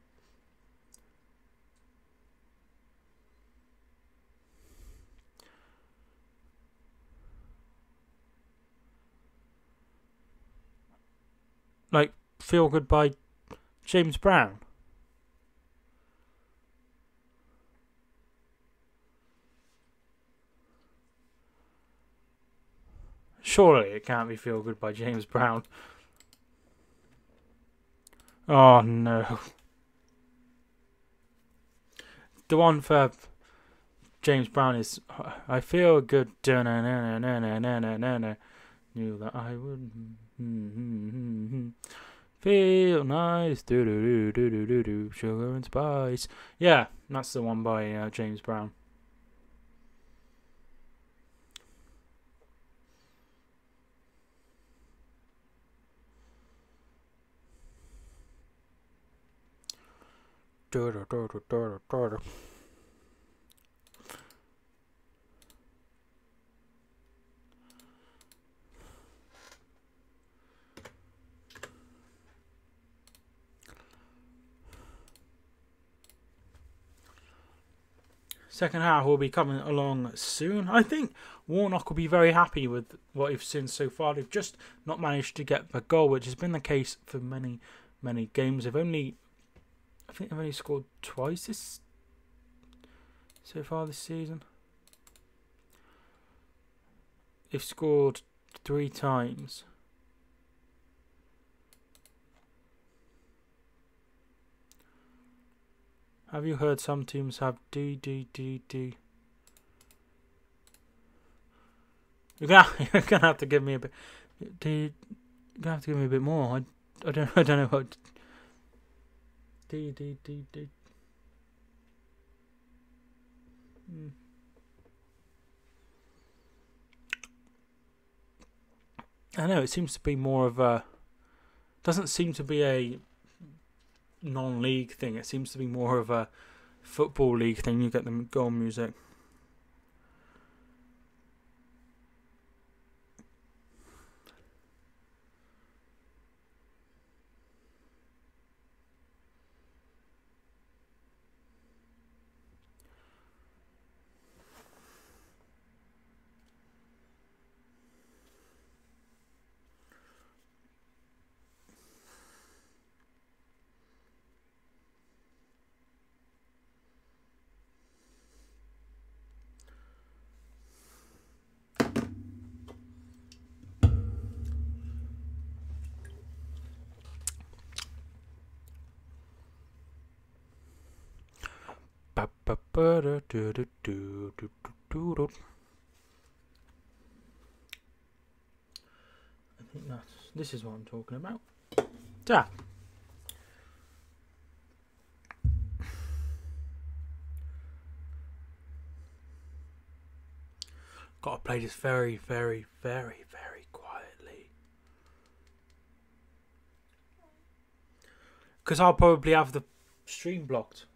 Like, Feel Good by James Brown. Surely it can't be Feel Good by James Brown. Oh no. The one for James Brown is I feel good. Knew that I would feel nice. Sugar and spice. Yeah, that's the one by James Brown. Second half will be coming along soon. I think Warnock will be very happy with what he's seen so far. They've just not managed to get a goal, which has been the case for many, many games. I think they've only scored twice so far this season. They've scored 3 times. Have you heard some teams have D? You're gonna have to give me a bit. You're gonna have to give me a bit more. I don't know what. D. I know it seems to be more of a. Doesn't seem to be a non-league thing. It seems to be more of a football league thing. You get the goal music. I think this is what I'm talking about. Yeah. Got to play this very, very, very, very quietly. Because I'll probably have the stream blocked.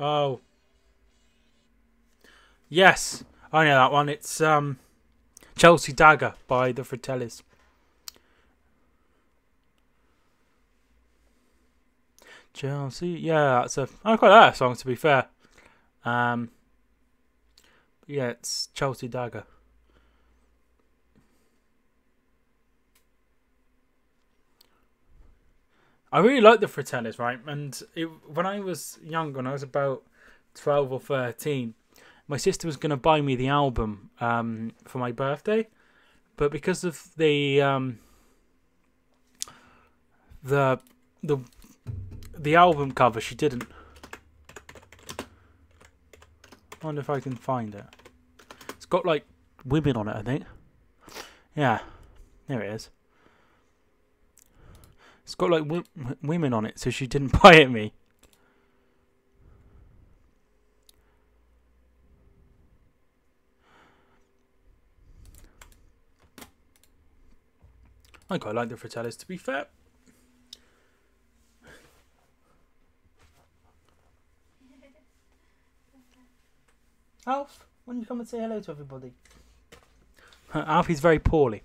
Oh. Yes, I know that one. It's Chelsea Dagger by the Fratellis. Chelsea, yeah, I quite like that song, to be fair. Yeah, it's Chelsea Dagger. I really like the Fratellis, right? And when I was young, when I was about 12 or 13, my sister was going to buy me the album for my birthday, but because of the album cover, she didn't. I wonder if I can find it. It's got like women on it, I think. Yeah, there it is. It's got like women on it, so she didn't buy it me. I quite like the Fratellis, to be fair. Alf, when you come and say hello to everybody? Alfie's very poorly.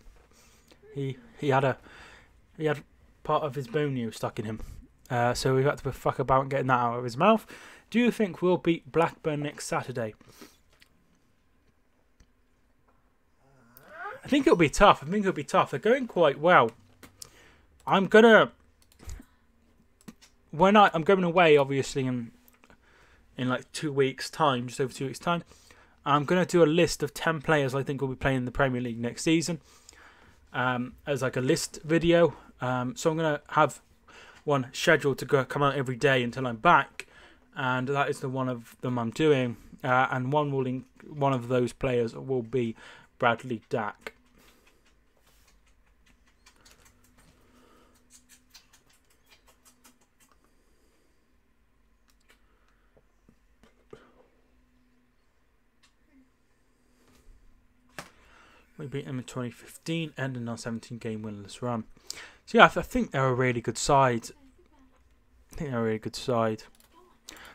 He had part of his bone stuck in him, so we've had to fuck about and getting that out of his mouth. Do you think we'll beat Blackburn next Saturday? I think it'll be tough. They're going quite well. I'm going away, obviously, in like 2 weeks' time, just over 2 weeks' time. I'm going to do a list of 10 players I think will be playing in the Premier League next season, as like a list video. So I'm going to have one scheduled to come out every day until I'm back, and that is the one of them I'm doing. And one of those players will be Bradley Dack. We beat them in 2015, ending our 17-game winless run. So yeah, I think they're a really good side.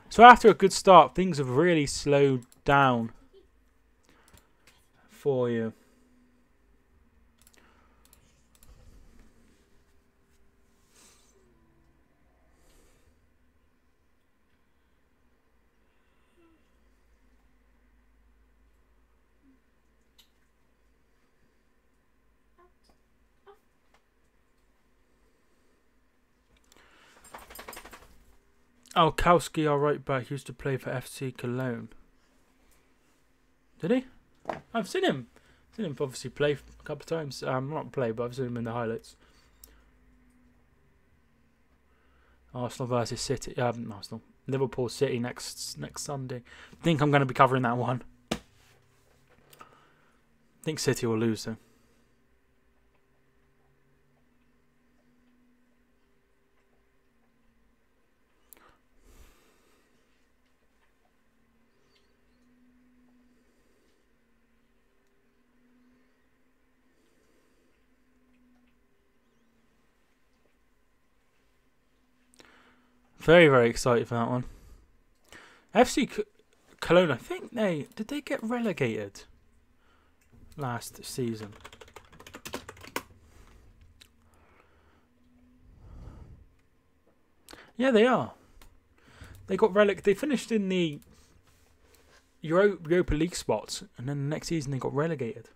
So after a good start, things have really slowed down for you. Oh, Kowski, our right back, used to play for FC Cologne. Did he? I've seen him. Obviously play a couple of times. Not play, but I've seen him in the highlights. Arsenal versus City. Arsenal. Liverpool City next Sunday. I think I'm going to be covering that one. I think City will lose though. Very, very excited for that one. FC Cologne, I think did they get relegated last season? Yeah, they are. They got relegated. They finished in the Europa League spots, and then the next season they got relegated.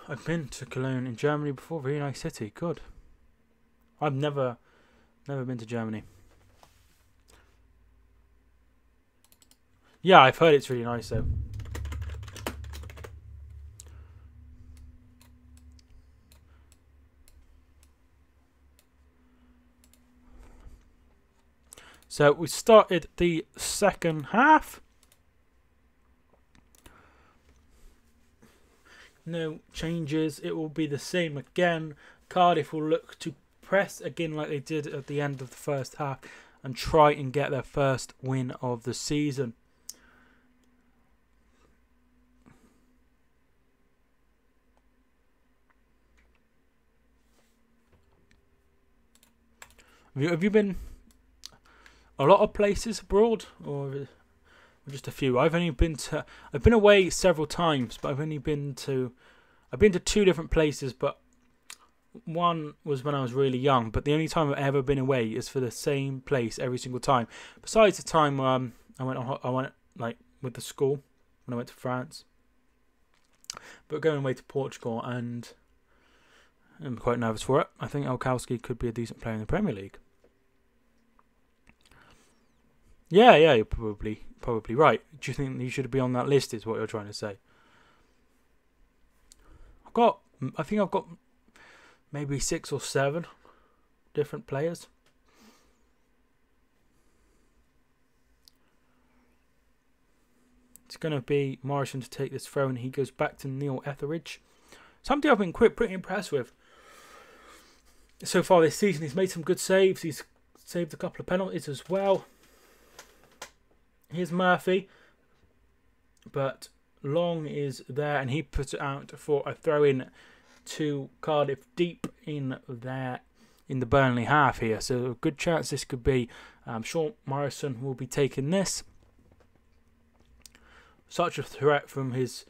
I've been to Cologne in Germany before. Very nice city. Good. I've never been to Germany. Yeah, I've heard it's really nice though. So we started the second half. No changes. It will be the same again. Cardiff will look to press again like they did at the end of the first half and try and get their first win of the season. Have you been a lot of places abroad, or just a few? I've been away several times, but I've been to 2 different places, but one was when I was really young. But the only time I've ever been away is for the same place every single time. Besides the time I went like with the school when I went to France. But going away to Portugal, and I'm quite nervous for it. I think Alkowski could be a decent player in the Premier League. Yeah, you're probably right. Do you think he should be on that list? Is what you're trying to say? I think I've got maybe 6 or 7 different players. It's going to be Morrison to take this throw, and he goes back to Neil Etheridge. Something I've been pretty impressed with so far this season. He's made some good saves. He's saved a couple of penalties as well. Here's Murphy, but Long is there, and he puts it out for a throw-in to Cardiff deep in there in the Burnley half here. So a good chance this could be. I'm sure Morrison will be taking this. Such a threat from his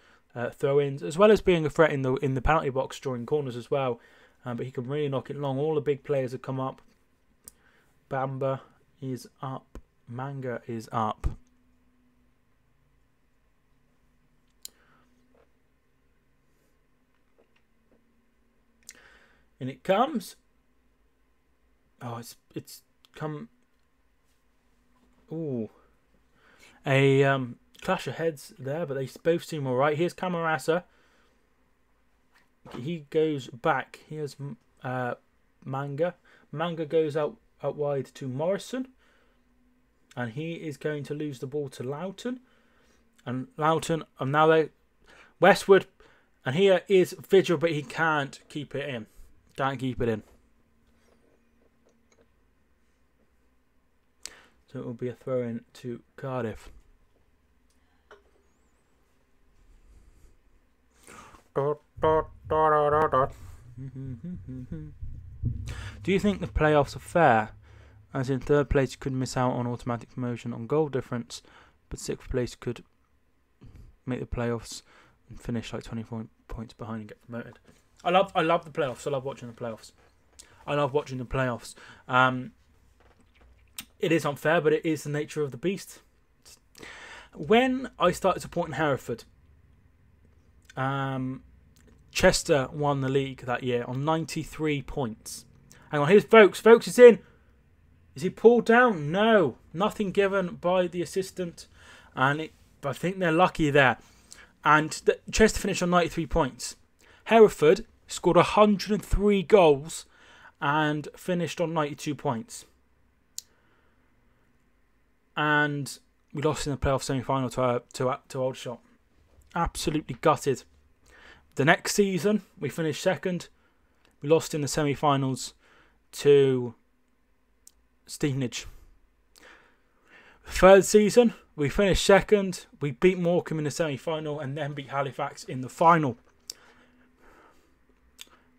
throw-ins, as well as being a threat in the penalty box drawing corners as well. But he can really knock it long. All the big players have come up. Bamba is up. Manga is up. And it comes. Oh, it's come. Ooh, a clash of heads there, but they both seem all right. Here's Camarasa. He goes back. Here's Manga. Manga goes out wide to Morrison, and he is going to lose the ball to Loughton. And Loughton, now they Westwood, and here is Vigil, but he can't keep it in. Can't keep it in. So it will be a throw-in to Cardiff. Do you think the playoffs are fair? As in, 3rd place could miss out on automatic promotion on goal difference, but 6th place could make the playoffs and finish like 24 points behind and get promoted. I love the playoffs. I love watching the playoffs. It is unfair, but it is the nature of the beast. When I started supporting Hereford, Chester won the league that year on 93 points. Hang on, here's Vokes. Vokes is in. Is he pulled down? No. Nothing given by the assistant. And I think they're lucky there. And Chester finished on 93 points. Hereford scored 103 goals and finished on 92 points. And we lost in the playoff semi-final to Aldershot. Absolutely gutted. The next season, we finished 2nd. We lost in the semi-finals to Stevenage. 3rd season, we finished 2nd. We beat Morecambe in the semi-final and then beat Halifax in the final.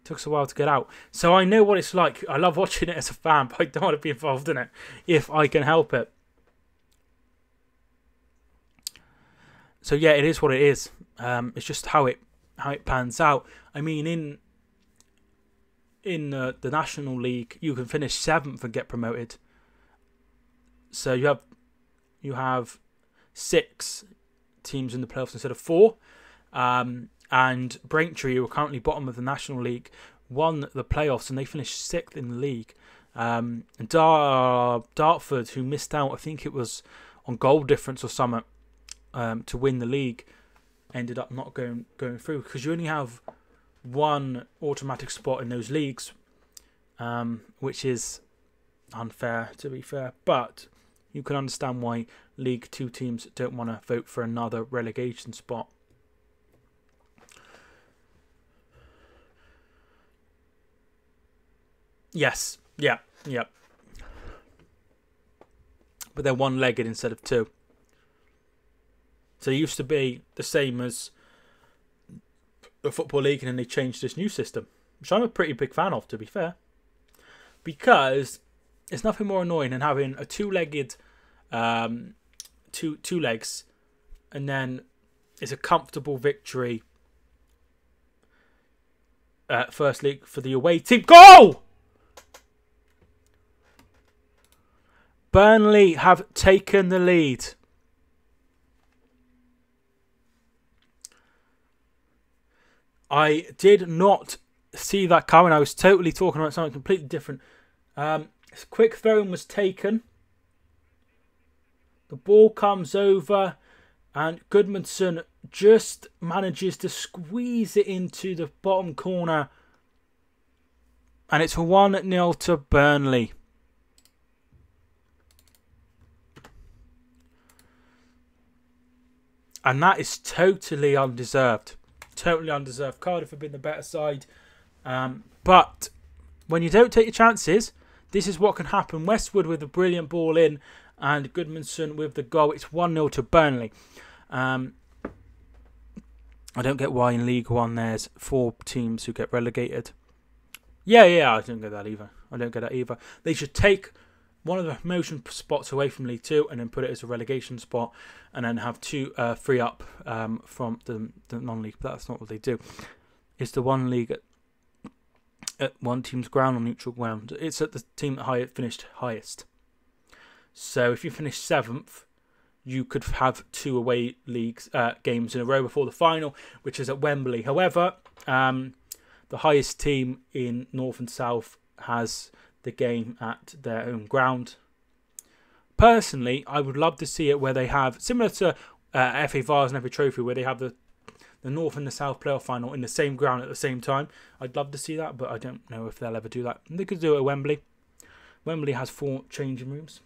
Took us a while to get out. So I know what it's like. I love watching it as a fan, but I don't want to be involved in it if I can help it. So yeah, it is what it is. It's just how it pans out. I mean, in the National League, you can finish 7th and get promoted. So you have 6 teams in the playoffs instead of 4. And Braintree, who are currently bottom of the National League, won the playoffs and they finished 6th in the league. Dartford, who missed out, I think it was on goal difference or something, to win the league, ended up not going through because you only have 1 automatic spot in those leagues, which is unfair, to be fair. But you can understand why League 2 teams don't want to vote for another relegation spot. Yes, yeah. But they're 1-legged instead of 2. So it used to be the same as the Football League, and then they changed this new system, which I'm a pretty big fan of, to be fair. Because There's nothing more annoying than having a two-legged, two legs, and then it's a comfortable victory. First league for the away team. Goal! Burnley have taken the lead. I did not see that coming. I was totally talking about something completely different. Quick throwing was taken. The ball comes over and Goodmanson just manages to squeeze it into the bottom corner. And it's 1-0 to Burnley. And that is totally undeserved. Totally undeserved. Cardiff have been the better side. But when you don't take your chances, this is what can happen. Westwood with a brilliant ball in and Goodmanson with the goal. It's 1-0 to Burnley. I don't get why in League One there's 4 teams who get relegated. Yeah, I don't get that either. They should take one of the promotion spots away from League 2 and then put it as a relegation spot and then have 2 free up from the non-league. But that's not what they do. It's the one league at one team's ground or neutral ground. It's at the team that finished highest. So if you finish 7th, you could have 2 away leagues games in a row before the final, which is at Wembley. However, the highest team in North and South has the game at their own ground. Personally, I would love to see it where they have, similar to FA Vars and FA Trophy, where they have the North and the South playoff final in the same ground at the same time. I'd love to see that, but I don't know if they'll ever do that. They could do it at Wembley. Wembley has 4 changing rooms.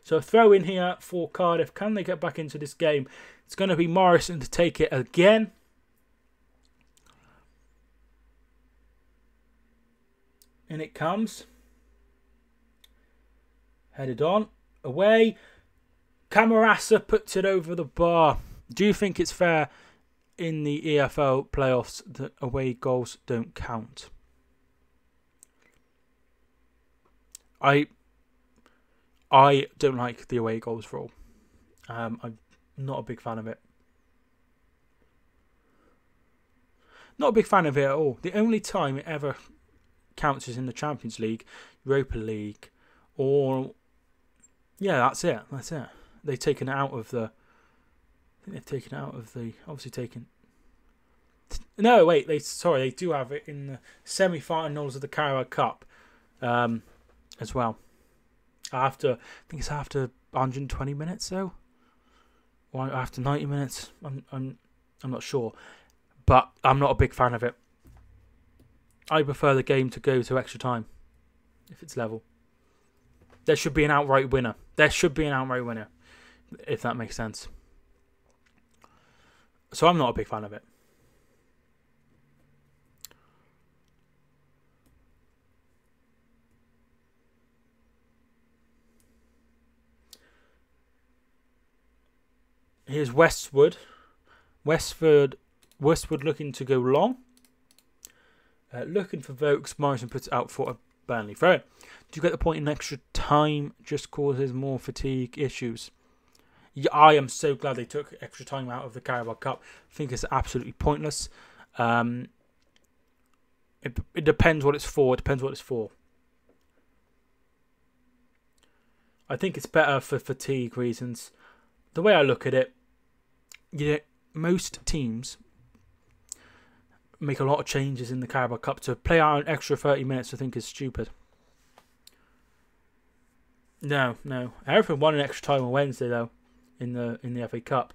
So a throw in here for Cardiff. Can they get back into this game? It's going to be Morrison to take it again. In it comes. Headed on. Away. Camarasa puts it over the bar. Do you think it's fair in the EFL playoffs that away goals don't count? I don't like the away goals rule. I'm not a big fan of it. Not a big fan of it at all. The only time it ever counts is in the Champions League, Europa League, or yeah, that's it. They've taken it out of the. I think they've taken it out of the. Obviously taken. No, wait. They do have it in the semi-finals of the Carabao Cup, as well. I think it's after 120 minutes though, or after 90 minutes. I'm not sure, but I'm not a big fan of it. I prefer the game to go to extra time if it's level. There should be an outright winner. If that makes sense. So I'm not a big fan of it. Here's Westwood. Westwood looking to go long. Looking for Vokes. Morrison puts it out for a Burnley throw. Do you get the point in extra time? Just causes more fatigue issues. Yeah, I am so glad they took extra time out of the Carabao Cup. I think it's absolutely pointless. It depends what it's for. I think it's better for fatigue reasons. The way I look at it, most teams make a lot of changes in the Carabao Cup. To play out an extra 30 minutes, I think, is stupid. No. Everything won an extra time on Wednesday, though, in the FA Cup.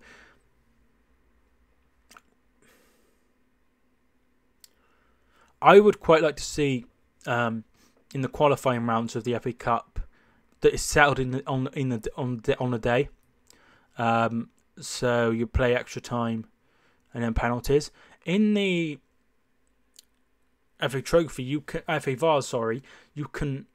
I would quite like to see in the qualifying rounds of the FA Cup that it's settled on the day. So you play extra time and then penalties. In the FA Trophy, FA Vars, you can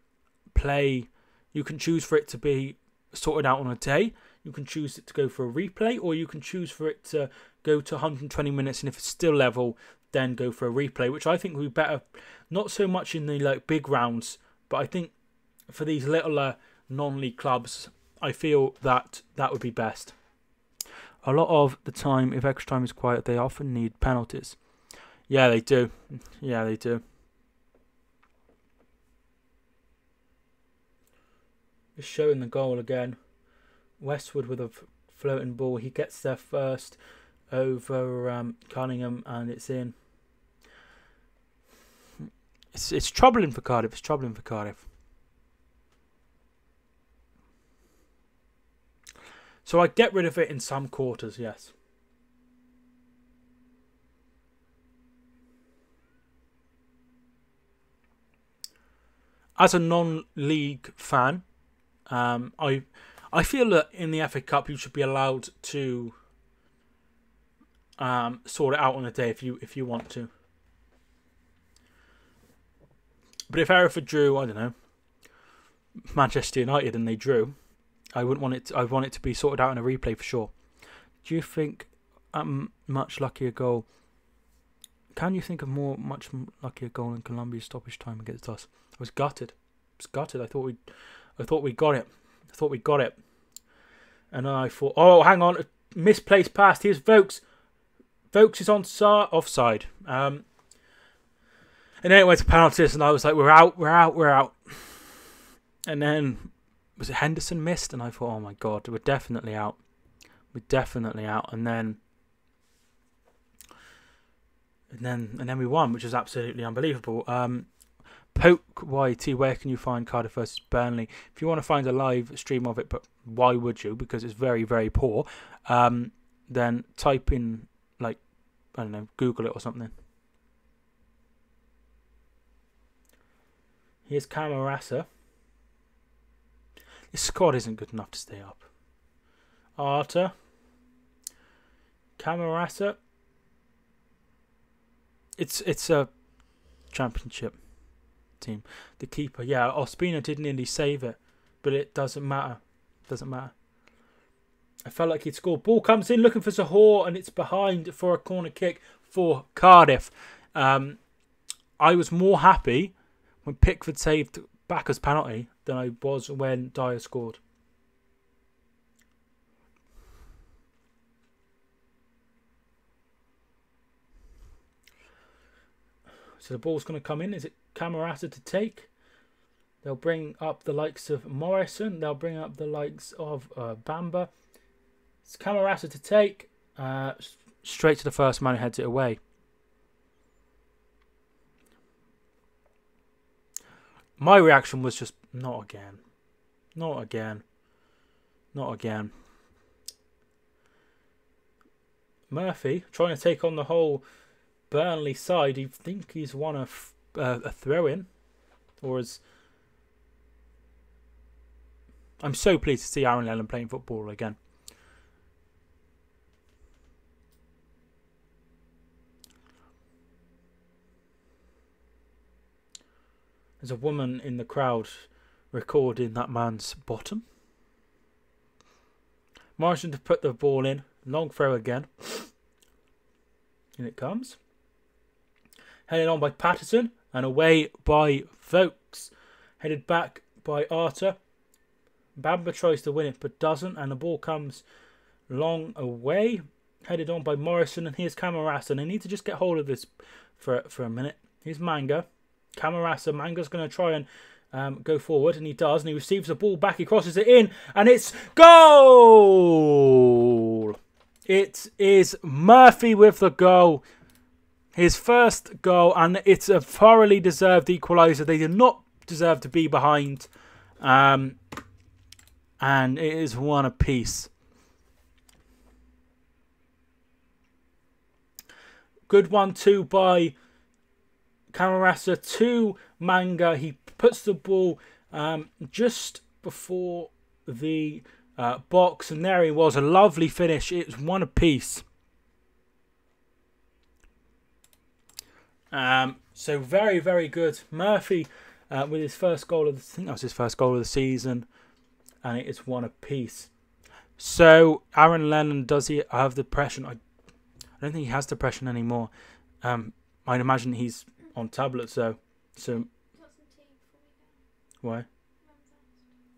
choose for it to be sorted out on a day. You can choose it to go for a replay, or you can choose for it to go to 120 minutes, and if it's still level, then go for a replay, which I think would be better. Not so much in the big rounds, but I think for these littler non-league clubs, I feel that that would be best. A lot of the time, if extra time is quiet, they often need penalties. Yeah, they do. Yeah, they do. Just showing the goal again. Westwood with a floating ball. He gets there first over Cunningham, and it's in. It's troubling for Cardiff. It's troubling for Cardiff. So I get rid of it in some quarters, yes. As a non-league fan, I feel that in the FA Cup you should be allowed to sort it out on a day if you want to. But if Hereford drew, I don't know, Manchester United and they drew, I wouldn't want it. I want it to be sorted out in a replay for sure. Do you think much luckier goal? Can you think of much luckier goal in Colombia's stoppage time against us? I was gutted. I thought we got it. And then I thought, oh, hang on, misplaced pass. Here's Vokes. Vokes is offside. And then it went to penalties, and I was like, we're out. And then was it Henderson missed? And I thought, oh my God, we're definitely out. And then we won, which is absolutely unbelievable. Poke YT, where can you find Cardiff versus Burnley? If you want to find a live stream of it, but why would you? Because it's very, very poor. Then type in, like, I don't know, Google it or something. Here's Camarasa. This squad isn't good enough to stay up. Arta. Camarasa. It's a championship team. The keeper, yeah, Ospina did nearly save it, but it doesn't matter. I felt like he'd scored. Ball comes in looking for Zahor, and it's behind for a corner kick for Cardiff. I was more happy when Pickford saved Backer's penalty than I was when Dyer scored. So the ball's going to come in. Is it Camarasa to take? They'll bring up the likes of Morrison. They'll bring up the likes of Bamba. It's Camarasa to take. Straight to the first man who heads it away. My reaction was just, not again. Murphy trying to take on the whole Burnley side. You think he's won a throw-in, or as I'm so pleased to see Aaron Lennon playing football again. There's a woman in the crowd recording that man's bottom. Morrison to put the ball in. Long throw again. In it comes. Headed on by Patterson and away by Vokes. Headed back by Arta. Bamba tries to win it but doesn't, and the ball comes long away. Headed on by Morrison, and here's Camarasa. They need to just get hold of this for a minute. Here's Manga. Camarasa. Manga's going to try and go forward, and he does, and he receives the ball back. He crosses it in, and it's goal! It is Murphy with the goal. His first goal, and it's a thoroughly deserved equaliser. They did not deserve to be behind. And it is one apiece. Good 1-2 by Camarasa to Manga. He puts the ball just before the box, and there he was. A lovely finish. It's one apiece. So very, very good. Murphy with his first goal of I think that was his first goal of the season, and it is one apiece. So Aaron Lennon, does he have depression? I don't think he has depression anymore. I'd imagine he's on tablets though. So why?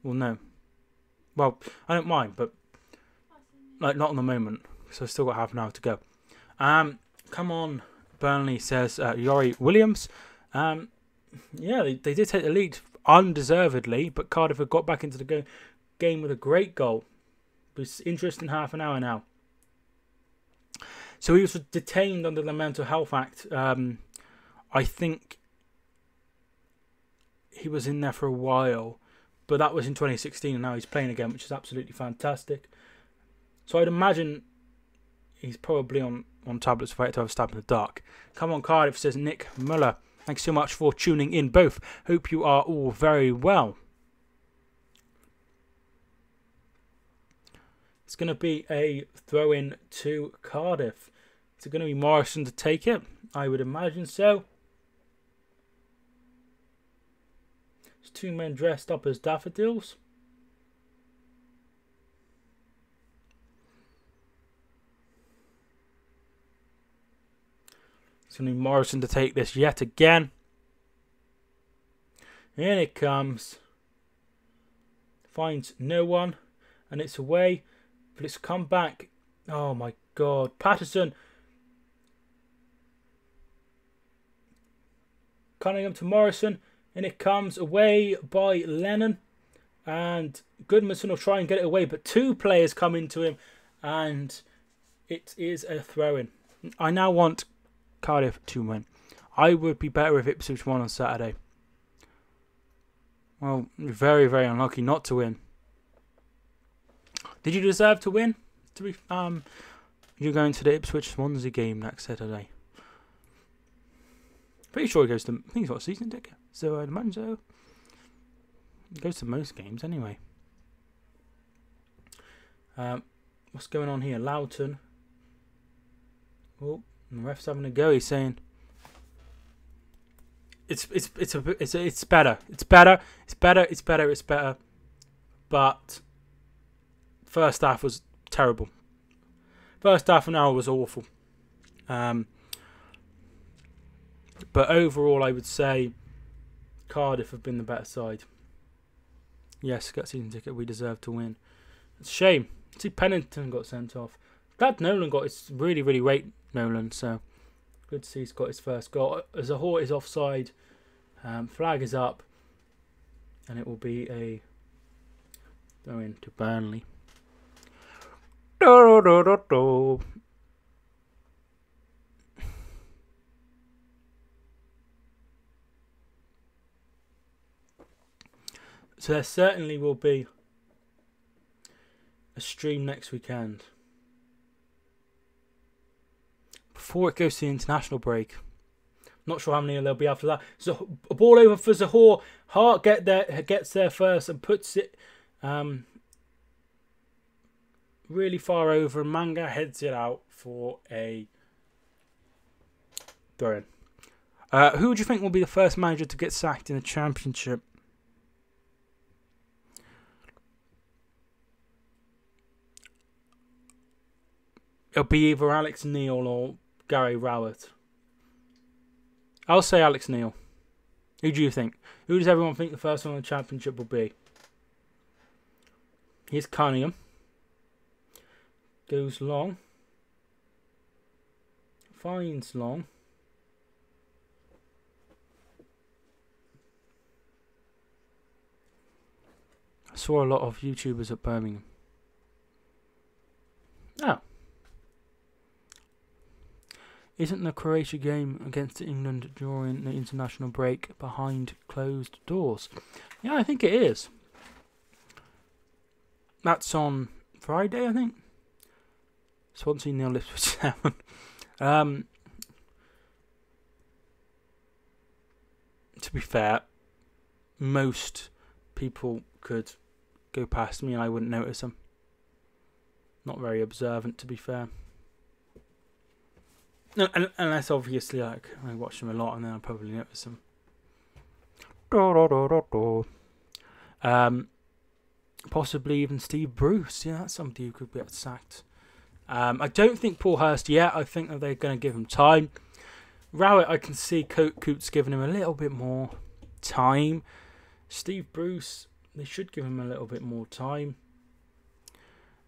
Well, no. Well, I don't mind, but like not on the moment, because I've still got half an hour to go. Come on, Burnley, says Yori Williams. Yeah, they did take the lead undeservedly, but Cardiff have got back into the game with a great goal. It was interesting half an hour now. So he was detained under the Mental Health Act. I think he was in there for a while, but that was in 2016, and now he's playing again, which is absolutely fantastic. So I'd imagine he's probably on tablets for it to have a stab in the dark. Come on, Cardiff, says Nick Muller. Thanks so much for tuning in, both. Hope you are all very well. It's going to be a throw-in to Cardiff. Is it going to be Morrison to take it? I would imagine so. There's two men dressed up as daffodils. It's going to be Morrison to take this yet again. In it comes. Finds no one. And it's away. But it's come back. Oh my God. Patterson. Cunningham to Morrison. And it comes away by Lennon. And Goodmanson will try and get it away. But two players come into him. And it is a throw-in. I now want Cardiff to win. I would be better if Ipswich won on Saturday. Well, very, very unlucky not to win. Did you deserve to win? You're going to the Ipswich Swansea game next Saturday. Pretty sure he goes to. I think he's got a season ticket, so I'd imagine so. He goes to most games anyway. What's going on here? Loughton. Oh, the ref's having a go. He's saying it's better. It's better. But first half was terrible. First half an hour was awful. But overall, I would say Cardiff have been the better side. Yes, got season ticket. We deserve to win. It's a shame. See, Pennington got sent off. Glad Nolan got his really rate Nolan. So good to see he's got his first goal. Zahor is offside. Flag is up, and it will be a throw in to Burnley. So there certainly will be a stream next weekend. Before it goes to the international break. Not sure how many there'll be after that. So a ball over for Zahor. Hart gets there first and puts it really far over. And Manga heads it out for a throw-in. Who would you think will be the first manager to get sacked in the Championship? It'll be either Alex Neil or Gary Rowett. I'll say Alex Neil. Who do you think? Who does everyone think the first one in the Championship will be? Here's Cunningham. Goes long. Finds long. I saw a lot of YouTubers at Birmingham. Oh. Isn't the Croatia game against England during the international break behind closed doors? Yeah, I think it is. That's on Friday, I think. Swansea 0, Ipswich 7. To be fair, most people could go past me and I wouldn't notice them. Not very observant, to be fair. No, unless obviously like I watch them a lot and then I'll probably notice them. Possibly even Steve Bruce. Yeah, that's somebody who could get sacked. I don't think Paul Hurst yet. I think that they're going to give him time. Rowett, I can see Coots giving him a little bit more time. Steve Bruce, they should give him a little bit more time.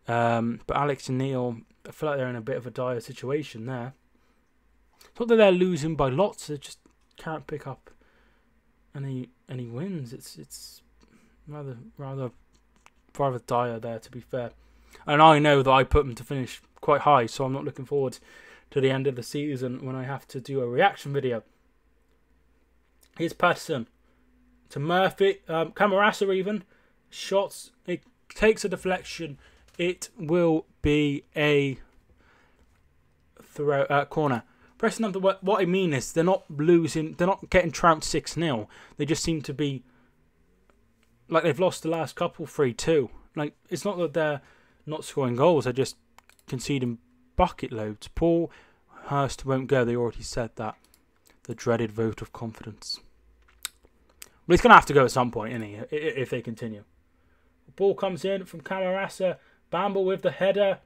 But Alex and Neil, I feel like they're in a bit of a dire situation there. It's not that they're losing by lots; they just can't pick up any wins. It's rather dire there, to be fair. And I know that I put them to finish quite high, so I'm not looking forward to the end of the season when I have to do a reaction video. Here's Patterson to Murphy, Camarasa even shots. It takes a deflection. It will be a corner. Pressing up what I mean is they're not losing. They're not getting trounced 6-0. They just seem to be like they've lost the last couple 3-2. Like it's not that they're not scoring goals. They're just conceding bucket loads. Paul Hurst won't go. They already said that. The dreaded vote of confidence. But he's going to have to go at some point, isn't he? If they continue. The ball comes in from Camarasa. Bamble with the header.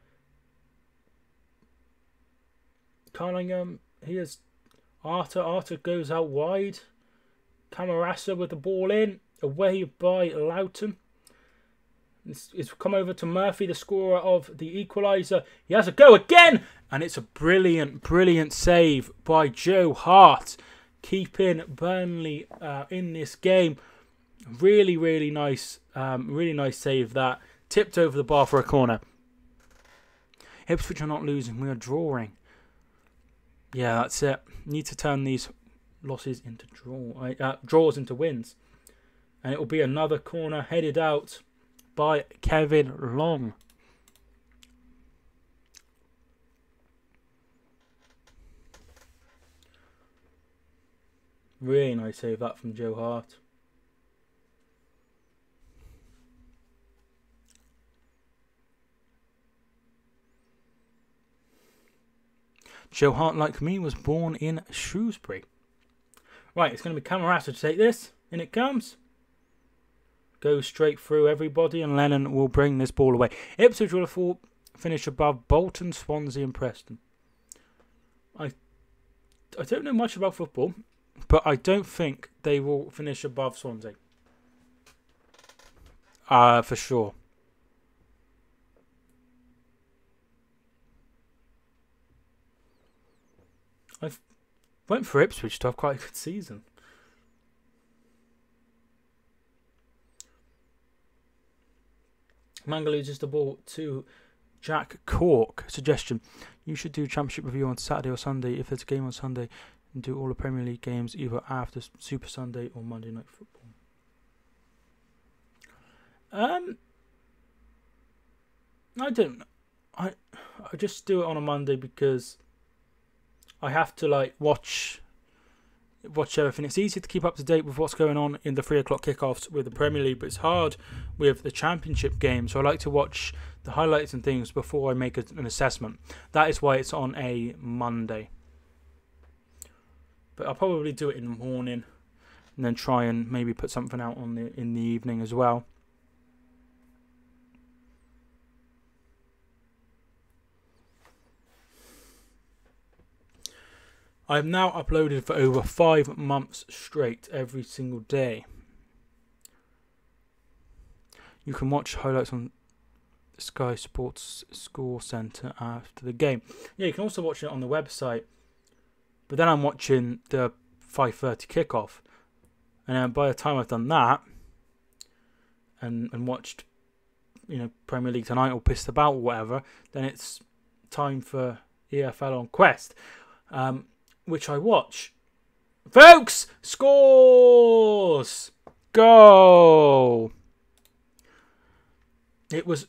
Cunningham. Here's Arthur. Arthur goes out wide. Camarasa with the ball in. Away by Loughton. It's come over to Murphy, the scorer of the equaliser. He has a go again. And it's a brilliant, brilliant save by Joe Hart. Keeping Burnley in this game. Really, really nice save that. Tipped over the bar for a corner. Ipswich are not losing. We are drawing. Yeah, that's it. Need to turn these losses into draws into wins. And it will be another corner headed out by Kevin Long. Really nice save that from Joe Hart. Joe Hart, like me, was born in Shrewsbury. Right, it's going to be Camarasa to take this. In it comes. Goes straight through everybody, and Lennon will bring this ball away. Ipswich will finish above Bolton, Swansea and Preston. I don't know much about football, but I don't think they will finish above Swansea. For sure. I went for Ipswich to have quite a good season. Manga loses the ball to Jack Cork. Suggestion: you should do Championship review on Saturday or Sunday. If there's a game on Sunday, and do all the Premier League games either after Super Sunday or Monday Night Football. I don't know. I just do it on a Monday because I have to watch everything. It's easy to keep up to date with what's going on in the 3 o'clock kickoffs with the Premier League, but it's hard with the Championship game. So I like to watch the highlights and things before I make an assessment. That is why it's on a Monday. But I'll probably do it in the morning and then try and maybe put something out in the evening as well. I've now uploaded for over 5 months straight, every single day. You can watch highlights on Sky Sports Score Centre after the game. Yeah, you can also watch it on the website. But then I'm watching the 5:30 kickoff. And then by the time I've done that and watched, Premier League Tonight or pissed about or whatever, then it's time for EFL on Quest. Which I watch. Folks! Scores! Goal! It was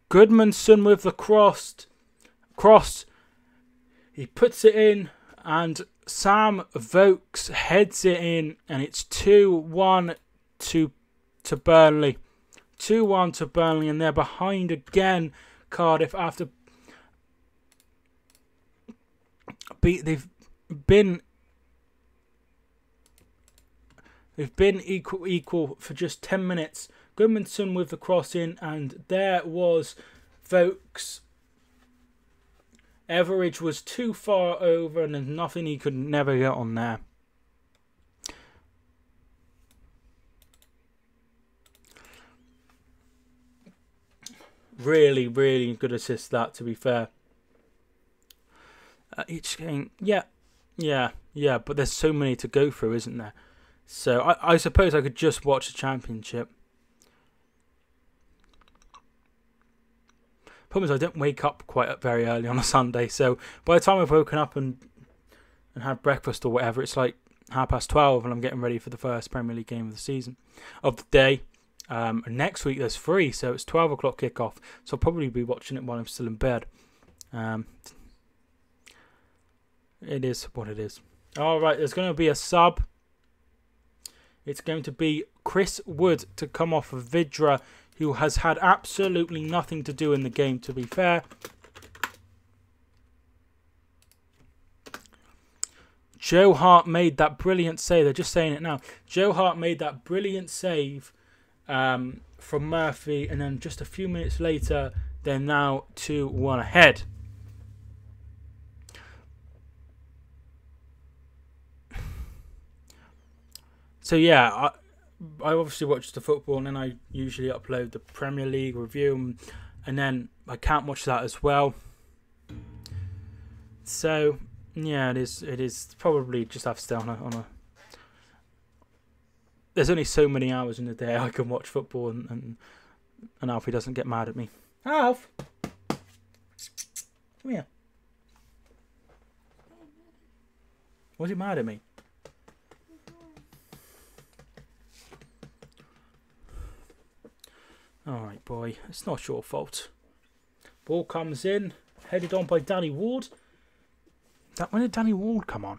Goodmanson with the cross. He puts it in, and Sam Vokes heads it in, and it's 2-1 to Burnley. 2-1 to Burnley, and they're behind again, Cardiff, after they've been equal for just 10 minutes. Goodmanson with the cross in, and there was Vokes. Everidge was too far over, and there's nothing he could never get on there. Really, really good assist that, to be fair. Each game, yeah, but there's so many to go through, isn't there? So I suppose I could just watch the Championship. Problem is I don't wake up quite very early on a Sunday, so by the time I've woken up and had breakfast or whatever, it's like 12:30 and I'm getting ready for the first Premier League game of the season, of the day. Next week there's 3, so it's 12 o'clock kickoff, so I'll probably be watching it while I'm still in bed. It is what it is. Alright, there's going to be a sub. It's going to be Chris Wood to come off of Vidra, who has had absolutely nothing to do in the game, to be fair. Joe Hart made that brilliant save. They're just saying it now. Joe Hart made that brilliant save from Murphy, and then just a few minutes later, they're now 2-1 ahead. So yeah, I obviously watch the football, and then I usually upload the Premier League review, and then I can't watch that as well. So yeah, it is probably just have to stay on a. There's only so many hours in the day I can watch football, and Alfie doesn't get mad at me. Alf, come here. Was he mad at me? Alright, boy. It's not your fault. Ball comes in. Headed on by Danny Ward. When did Danny Ward come on?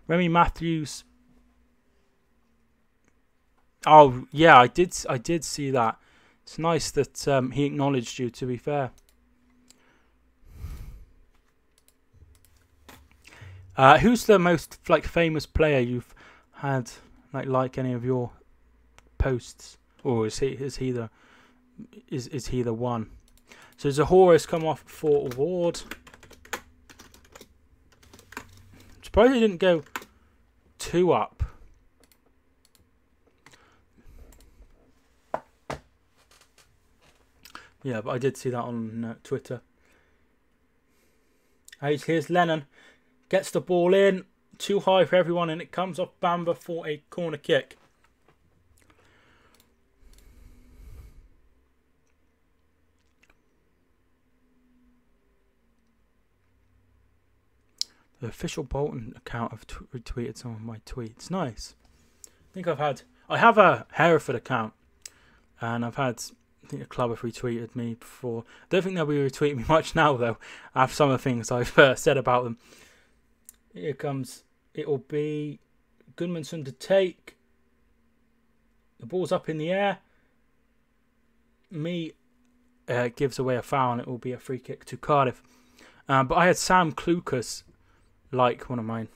Remy Matthews. Oh, yeah, I did see that. It's nice that he acknowledged you, to be fair. Who's the most famous player you've had like any of your posts? Or is he the one? So Zahora's come off for Ward. Surprised he didn't go 2 up. Yeah, but I did see that on Twitter. Here's Lennon. Gets the ball in. Too high for everyone, and it comes off Bamba for a corner kick. The official Bolton account have retweeted some of my tweets. Nice. I have a Hereford account, and I think a club have retweeted me before. I don't think they'll be retweeting me much now, though, after some of the things I've said about them. Here comes. It will be Goodmanson to take. The ball's up in the air. Gives away a foul, and it will be a free kick to Cardiff. But I had Sam Klukas, one of mine,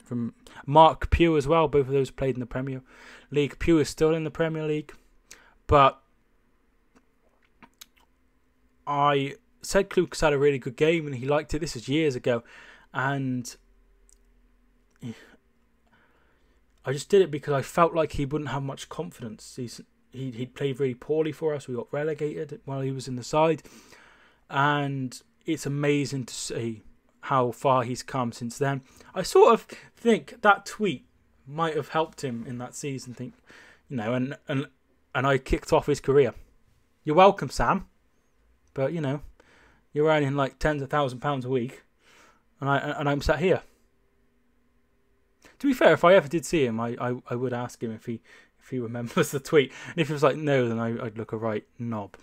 from Mark Pugh as well. Both of those played in the Premier League. Pugh is still in the Premier League, but I said Klukas had a really good game and he liked it. This is years ago, and I just did it because I felt like he wouldn't have much confidence. He'd played really poorly for us. We got relegated while he was in the side, and it's amazing to see how far he's come since then. I sort of think that tweet might have helped him in that season. And I kicked off his career. You're welcome, Sam. But you're earning tens of £1,000s a week, and I'm sat here. To be fair, if I ever did see him, I would ask him if he remembers the tweet. And if he was like no, then I'd look a right knob.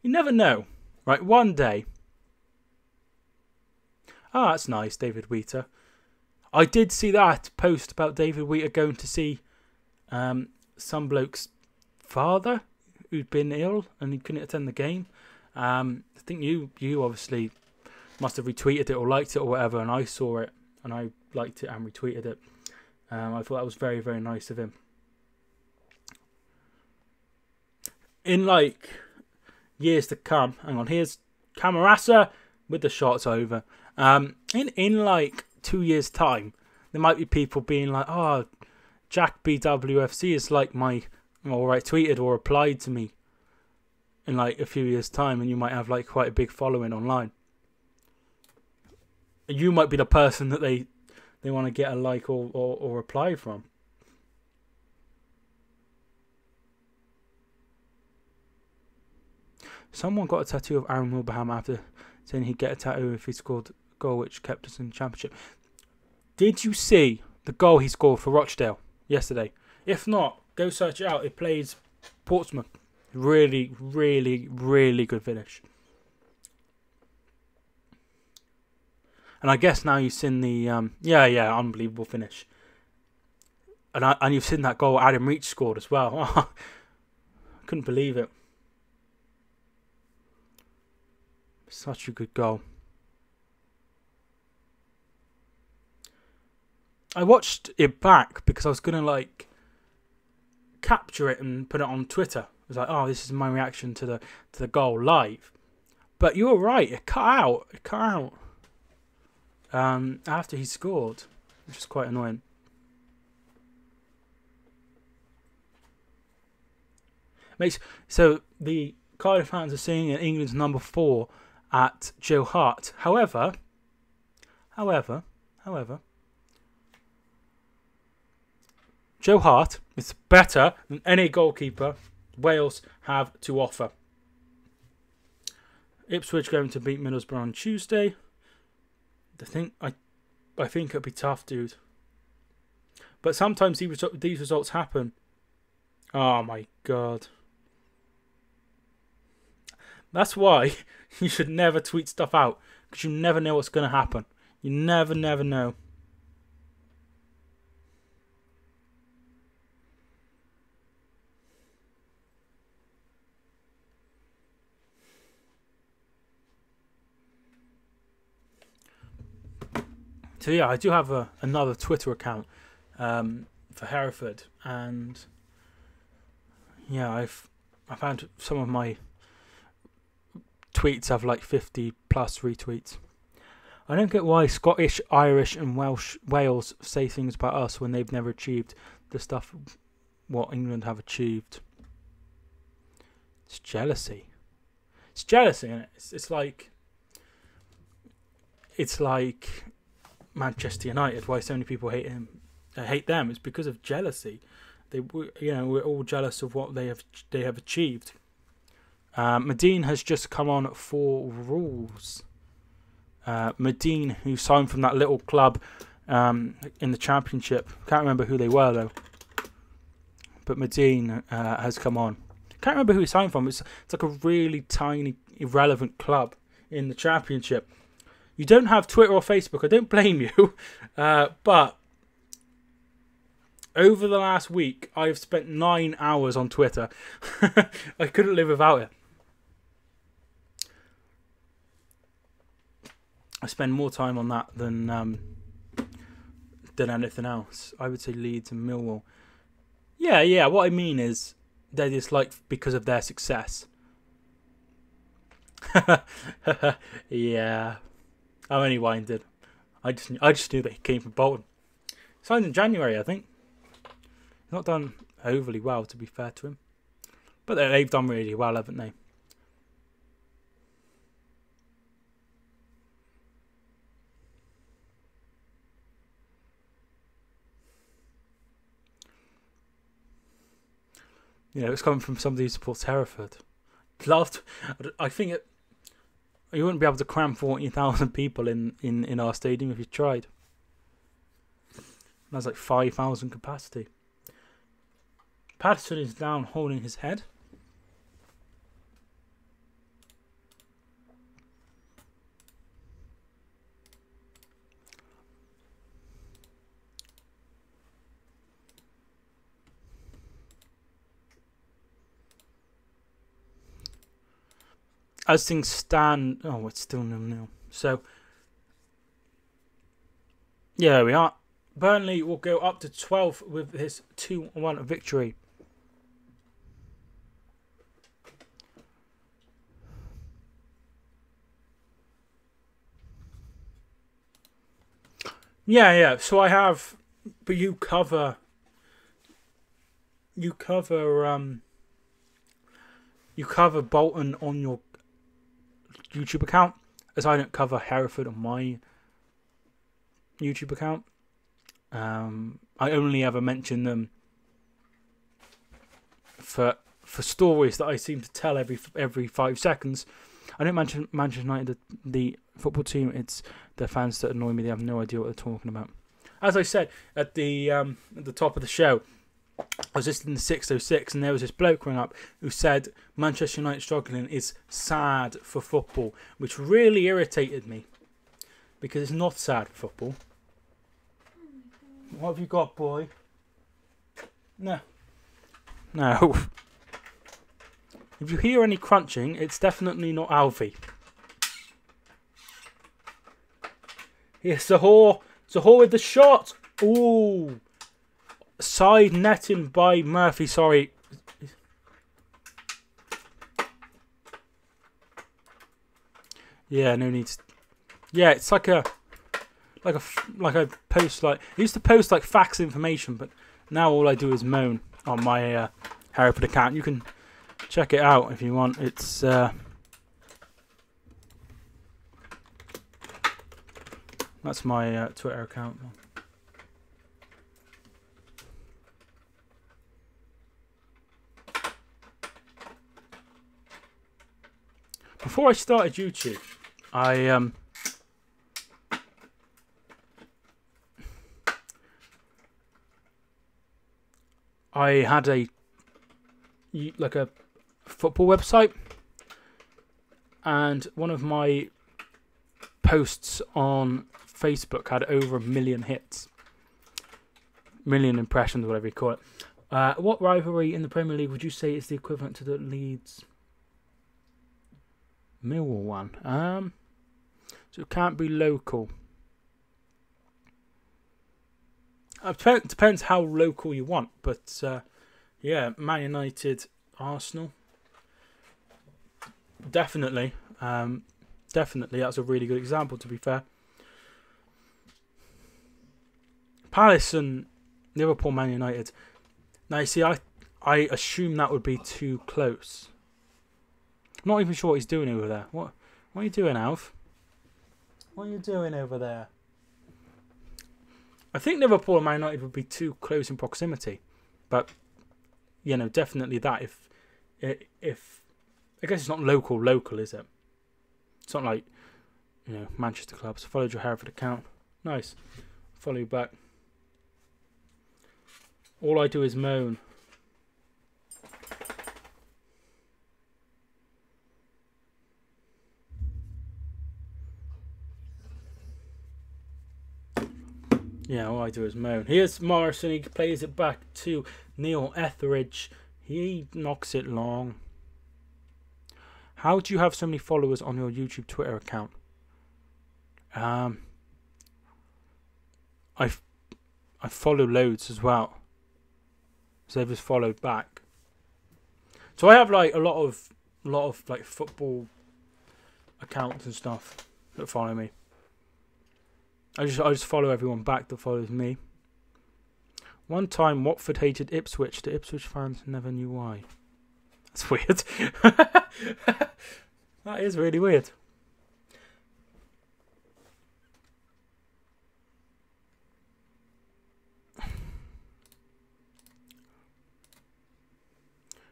You never know, right? One day. Oh, that's nice, David Wheater. I did see that post about David Wheater going to see some bloke's father who'd been ill and he couldn't attend the game. I think you obviously must have retweeted it or liked it or whatever, and I saw it and I liked it and retweeted it. I thought that was very, very nice of him. In years to come, hang on, here's Camarasa with the shots over. In 2 years' time, there might be people being like, oh, Jack BWFC is like my, tweeted or replied to me in like a few years' time, and you might have like quite a big following online. You might be the person that they want to get a like or reply from. Someone got a tattoo of Aaron Wilbraham after saying he'd get a tattoo if he scored a goal which kept us in the championship. Did you see the goal he scored for Rochdale yesterday? If not, go search it out. It plays Portsmouth. Really, really, really good finish. And I guess now you've seen the unbelievable finish. And you've seen that goal Adam Reach scored as well. I couldn't believe it. Such a good goal. I watched it back because I was gonna like capture it and put it on Twitter. I was like, oh, this is my reaction to the goal live. But you were right, it cut out. After he scored, which is quite annoying. So the Cardiff fans are seeing England's number 4 at Joe Hart. However, Joe Hart is better than any goalkeeper Wales have to offer. Ipswich going to beat Middlesbrough on Tuesday. I think it'll be tough, dude. But sometimes these results happen. Oh my god. That's why you should never tweet stuff out, because you never know what's going to happen. You never know. So yeah, I do have another Twitter account for Hereford, and yeah, I've found some of my tweets have like 50 plus retweets. I don't get why Scottish, Irish and Wales say things about us when they've never achieved the stuff what England have achieved. It's jealousy. It's jealousy, isn't it? It's like Manchester United. Why so many people hate them? It's because of jealousy. We're all jealous of what they have achieved. Medine has just come on for Rules. Medine, who signed from that little club in the Championship. Can't remember who they were though. But Medine has come on. Can't remember who he signed from. It's like a really tiny, irrelevant club in the Championship. You don't have Twitter or Facebook. I don't blame you. But over the last week, I've spent 9 hours on Twitter. I couldn't live without it. I spend more time on that than anything else. I would say Leeds and Millwall. Yeah. What I mean is they're disliked because of their success. Yeah. I'm only winded. I just knew that he came from Bolton. Signed in January, I think. Not done overly well, to be fair to him. But they've done really well, haven't they? It's coming from somebody who supports Hereford. I think you wouldn't be able to cram 40,000 people in our stadium if you tried. That's like 5,000 capacity. Patterson is down holding his head. As things stand, it's still 0-0. So, yeah, we are. Burnley will go up to 12 with his 2-1 victory. Yeah. So I have, but you cover you cover Bolton on your YouTube account, as I don't cover Hereford on my YouTube account. I only ever mention them for stories that I seem to tell every 5 seconds. I don't mention Manchester United, the football team. It's the fans that annoy me. They have no idea what they're talking about. As I said at the top of the show, I was listening to 606, and there was this bloke ring up who said Manchester United struggling is sad for football, which really irritated me because it's not sad for football. What have you got, boy? No. If you hear any crunching, it's definitely not Alfie. Here's Sahor with the shot. Ooh. Side netting by Murphy. Sorry. Yeah, no need. Yeah, it's like a post, like I used to post like facts information, but now all I do is moan on my Hereford account. You can check it out if you want. It's that's my Twitter account. Before I started YouTube, I had a football website, and one of my posts on Facebook had over 1 million hits, 1 million impressions, whatever you call it. What rivalry in the Premier League would you say is the equivalent to the Leeds Millwall one? So it can't be local. It depends how local you want, but yeah, Man United, Arsenal, definitely, that's a really good example. To be fair, Palace and Liverpool, Man United. Now you see, I assume that would be too close. I'm not even sure what he's doing over there. What are you doing, Alf? What are you doing over there? I think Liverpool and Man United would be too close in proximity, but you know, definitely that. If I guess it's not local, is it? It's not like, you know, Manchester clubs. Followed your Hereford account. Nice. Follow you back. All I do is moan. Yeah, all I do is moan. Here's Morrison. He plays it back to Neil Etheridge. He knocks it long. How do you have so many followers on your YouTube Twitter account? I follow loads as well. So they've just followed back. So I have like a lot of like football accounts and stuff that follow me. I just follow everyone back that follows me. One time Watford hated Ipswich. The Ipswich fans never knew why. That's weird. That is really weird.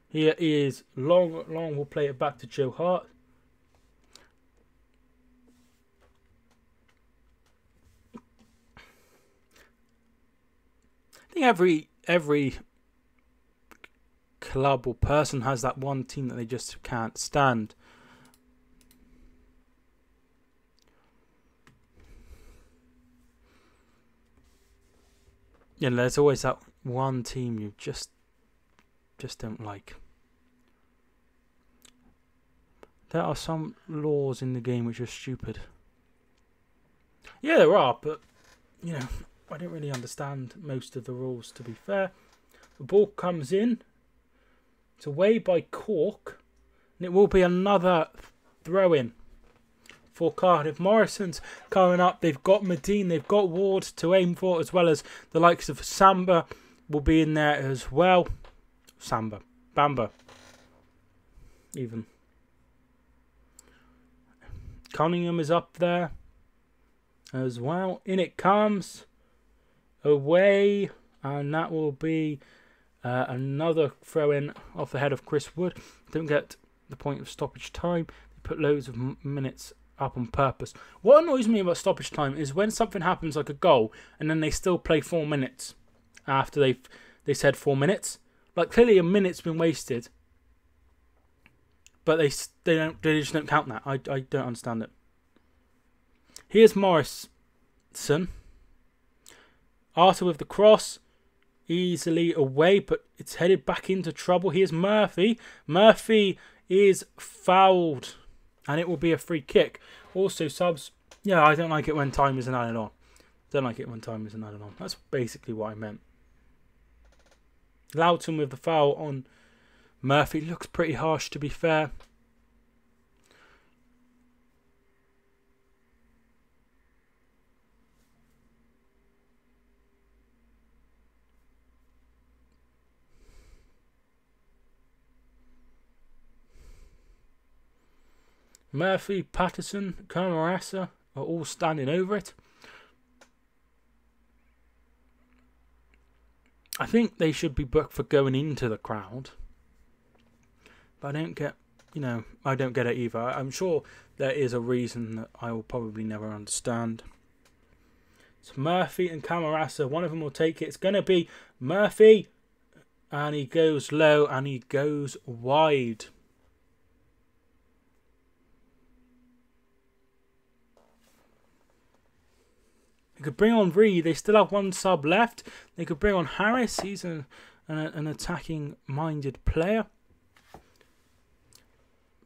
Here is Long. We'll play it back to Joe Hart. I think every club or person has that one team that they just can't stand. Yeah, there's always that one team you just don't like. There are some laws in the game which are stupid. Yeah, there are, but you know, I don't really understand most of the rules, to be fair. The ball comes in. It's away by Cork. And it will be another throw-in for Cardiff. Morrison's coming up. They've got Medine. They've got Ward to aim for, as well as the likes of Samba will be in there as well. Bamba. Even. Cunningham is up there as well. In it comes. Away. And that will be another throw-in off the head of Chris Wood. Don't get the point of stoppage time. They put loads of minutes up on purpose. What annoys me about stoppage time is when something happens like a goal and then they still play 4 minutes after they said 4 minutes. Like, clearly a minute's been wasted, but they just don't count that. I don't understand it. Here's Morrison. Arthur with the cross. Easily away, but it's headed back into trouble. Here's Murphy. Murphy is fouled, and it will be a free kick. Also, subs. Yeah, I don't like it when time isn't added on. Don't like it when time isn't added on. That's basically what I meant. Loughton with the foul on Murphy. Looks pretty harsh, to be fair. Murphy, Patterson, Camarasa are all standing over it. I think they should be booked for going into the crowd. But I don't get, I don't get it either. I'm sure there is a reason that I will probably never understand. It's Murphy and Camarasa. One of them will take it. It's going to be Murphy. And he goes low and he goes wide. They could bring on Reed. They still have one sub left. They could bring on Harris. He's an attacking-minded player.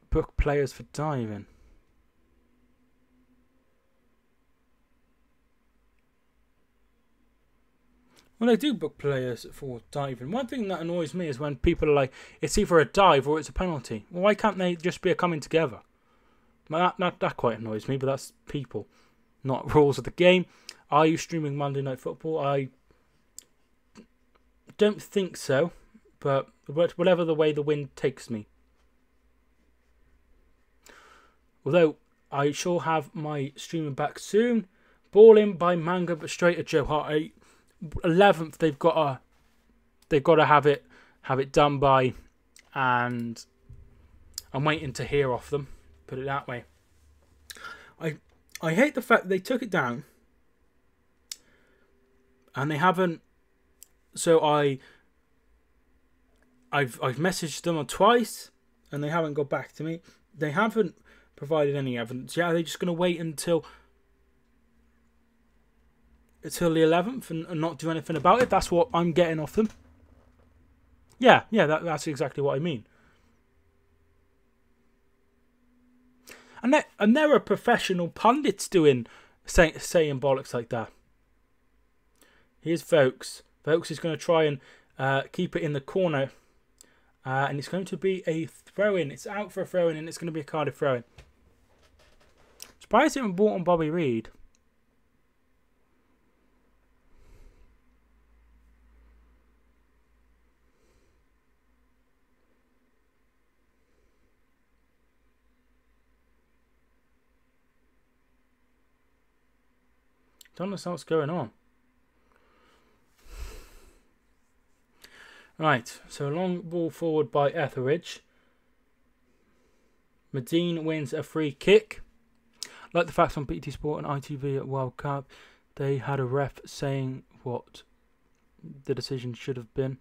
Book players for diving. Well, they do book players for diving. One thing that annoys me is when people are like, it's either a dive or it's a penalty. Well, why can't they just be a coming together? Well, that quite annoys me, but that's people, not rules of the game. Are you streaming Monday Night Football? I don't think so, but whatever the way the wind takes me. Although I shall have my streaming back soon. Ball in by Manga, but straight at Joe Hart. 11th, they've got to have it done by, and I'm waiting to hear off them. Put it that way. I hate the fact that they took it down. And they haven't. So I've messaged them twice, and they haven't got back to me. They haven't provided any evidence. Yeah, are they just going to wait until the 11th and not do anything about it? That's what I'm getting off them. Yeah, that's exactly what I mean. And there are professional pundits saying bollocks like that. Here's Vokes. Vokes is going to try and keep it in the corner. And it's going to be a throw-in. It's out for a throw-in, and it's going to be a Cardiff throw-in. Surprised they haven't bought on Bobby Reed. Don't understand what's going on. Right, so a long ball forward by Etheridge. Medine wins a free kick. Like the facts on BT Sport and ITV at World Cup, they had a ref saying what the decision should have been.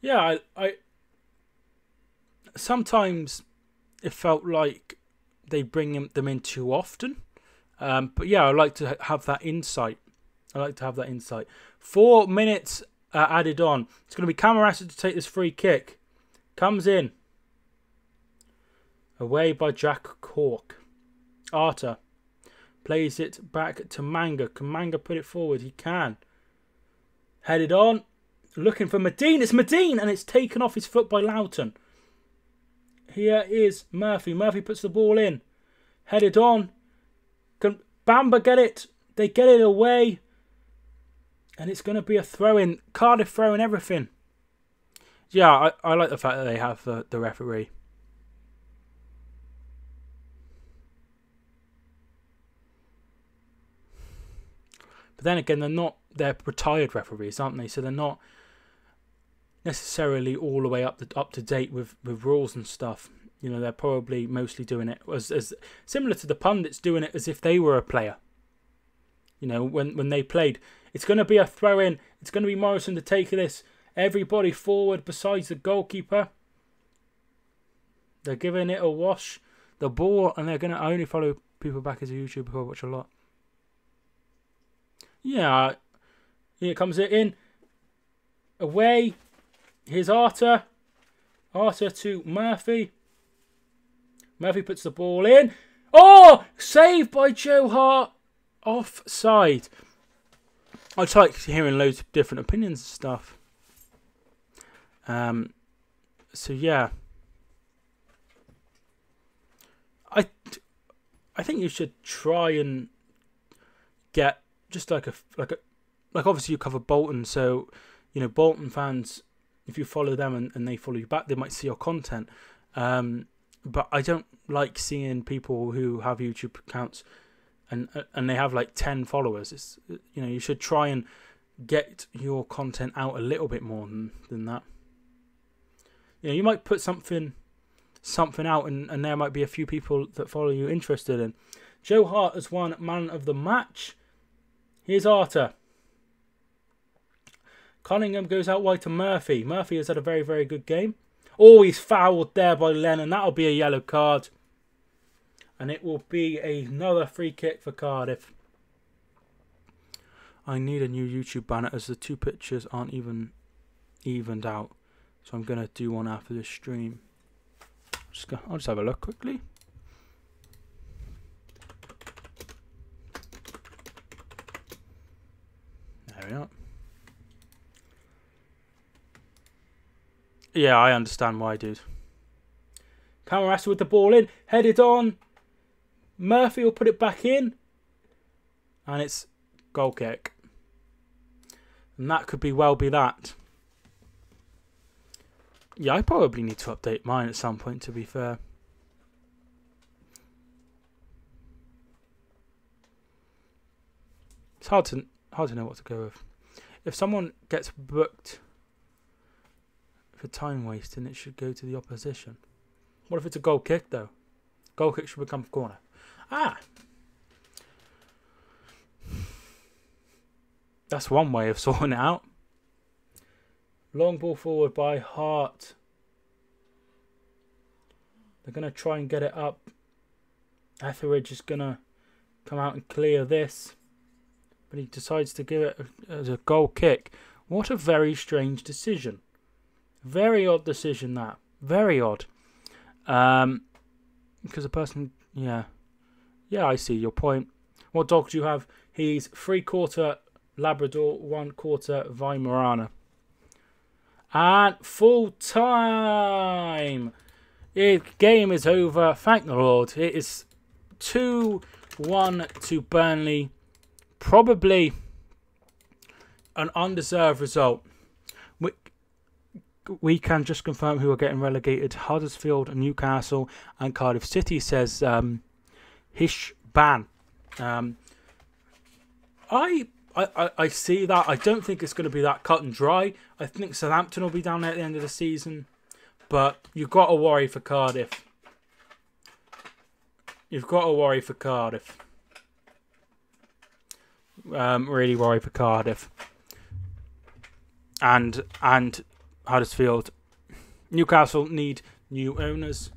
Yeah, I sometimes it felt like they bring them in too often. But yeah, I like to have that insight. 4 minutes added on. It's going to be Camarasa to take this free kick. Comes in. Away by Jack Cork. Arter plays it back to Manga. Can Manga put it forward? He can. Headed on. Looking for Medine. It's Medine, and it's taken off his foot by Loughton. Here is Murphy. Murphy puts the ball in. Headed on. Can Bamba get it? They get it away. And it's going to be a throw-in. Cardiff throwing everything. Yeah, I like the fact that they have the referee. But then again, they're retired referees, aren't they? So they're not necessarily all the way up to date with rules and stuff. You know, they're probably mostly doing it as similar to the pundits, doing it as if they were a player. You know, when they played, it's going to be a throw in. It's going to be Morrison to take this. Everybody forward besides the goalkeeper. They're giving it a wash, the ball, and they're going to only follow people back as a YouTuber who I watch a lot. Yeah, here comes it in. Away. Here's Arter. Arter to Murphy. Murphy puts the ball in. Oh! Saved by Joe Hart. Offside. I just like hearing loads of different opinions and stuff. So yeah. I think you should try and get just like obviously you cover Bolton, so you know Bolton fans, if you follow them and they follow you back, they might see your content. But I don't like seeing people who have YouTube accounts and they have like 10 followers. It's, you know, you should try and get your content out a little bit more than that. You know, you might put something out and there might be a few people that follow you interested in. Joe Hart has won Man of the Match. Here's Arter. Cunningham goes out wide to Murphy. Murphy has had a very, very good game. Oh, he's fouled there by Lennon. That'll be a yellow card. And it will be another free kick for Cardiff. I need a new YouTube banner as the two pictures aren't even evened out. So I'm going to do one after this stream. I'll just have a look quickly. There we are. Yeah, I understand why, dude. Camarasa with the ball in. Headed on. Murphy will put it back in. And it's goal kick. And that could well be that. Yeah, I probably need to update mine at some point, to be fair. It's hard to know what to go with. If someone gets booked for time wasting, it should go to the opposition. What if it's a goal kick, though? Goal kick should become corner. Ah! That's one way of sorting it out. Long ball forward by Hart. They're going to try and get it up. Etheridge is going to come out and clear this. But he decides to give it as a goal kick. What a very strange decision. Very odd decision, that. Very odd. Because the person... Yeah. Yeah, I see your point. What dog do you have? He's 3/4 Labrador, 1/4 Weimaraner. And full time. The game is over. Thank the Lord. It is 2-1 to Burnley. Probably an undeserved result. We can just confirm who are getting relegated. Huddersfield, Newcastle, and Cardiff City, says Hish Ban. I see that. I don't think it's going to be that cut and dry. I think Southampton will be down there at the end of the season. But you've got to worry for Cardiff. You've got to worry for Cardiff. Really worry for Cardiff. And Huddersfield. Newcastle need new owners.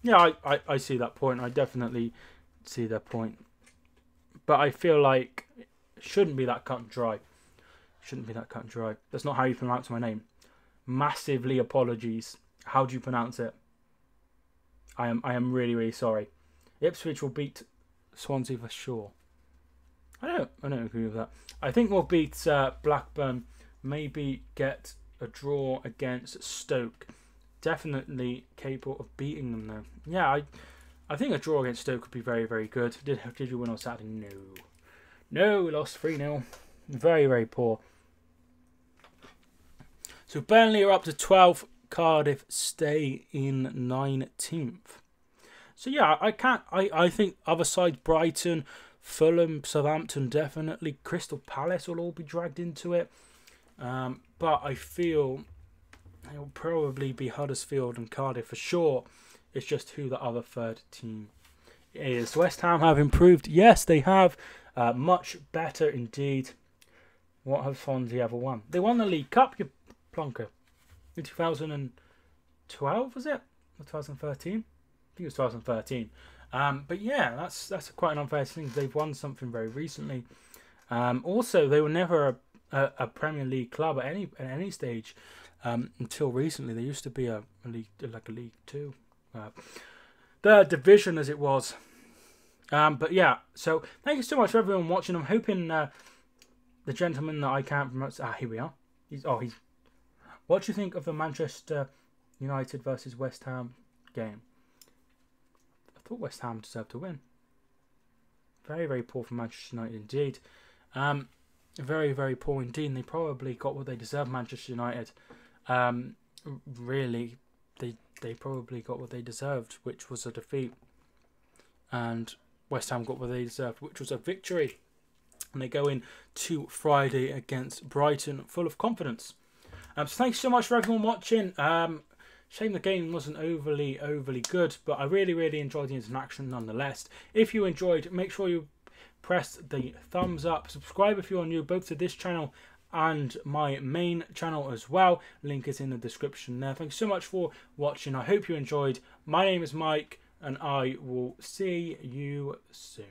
Yeah, I see that point. I definitely see that point. But I feel like it shouldn't be that cut and dry. Shouldn't be that cut and dry. That's not how you pronounce my name. Massively apologies. How do you pronounce it? I am really, really sorry. Ipswich will beat Swansea for sure. I don't agree with that. I think we'll beat Blackburn. Maybe get a draw against Stoke. Definitely capable of beating them though. Yeah, I think a draw against Stoke would be very, very good. Did you win on Saturday? No. No, we lost 3-0. Very, very poor. So Burnley are up to 12th. Cardiff stay in 19th. So yeah, I think other sides, Brighton, Fulham, Southampton, definitely. Crystal Palace will all be dragged into it. But I feel it will probably be Huddersfield and Cardiff for sure. It's just who the other third team is. West Ham have improved. Yes, they have. Much better indeed. What have Swansea ever won? They won the League Cup, you plonker. In 2012, was it? Or 2013? I think it was 2013. But yeah, that's quite an unfair thing. They've won something very recently. Also, they were never a Premier League club at any stage until recently. They used to be a league, like a League Two, third division as it was. But yeah, so thank you so much for everyone watching. I'm hoping the gentleman that I can't pronounce. Here we are. He's. What do you think of the Manchester United versus West Ham game? I thought West Ham deserved to win. Very, very poor from Manchester United indeed. Very, very poor indeed. And they probably got what they deserved, Manchester United. Really, they probably got what they deserved, which was a defeat. And West Ham got what they deserved, which was a victory. And they go in to Friday against Brighton full of confidence. So thanks so much for everyone watching. Shame the game wasn't overly good, but I really enjoyed the interaction nonetheless. If you enjoyed, make sure you press the thumbs up. Subscribe if you're new, both to this channel and my main channel as well. Link is in the description there. Thanks so much for watching. I hope you enjoyed. My name is Mike, and I will see you soon.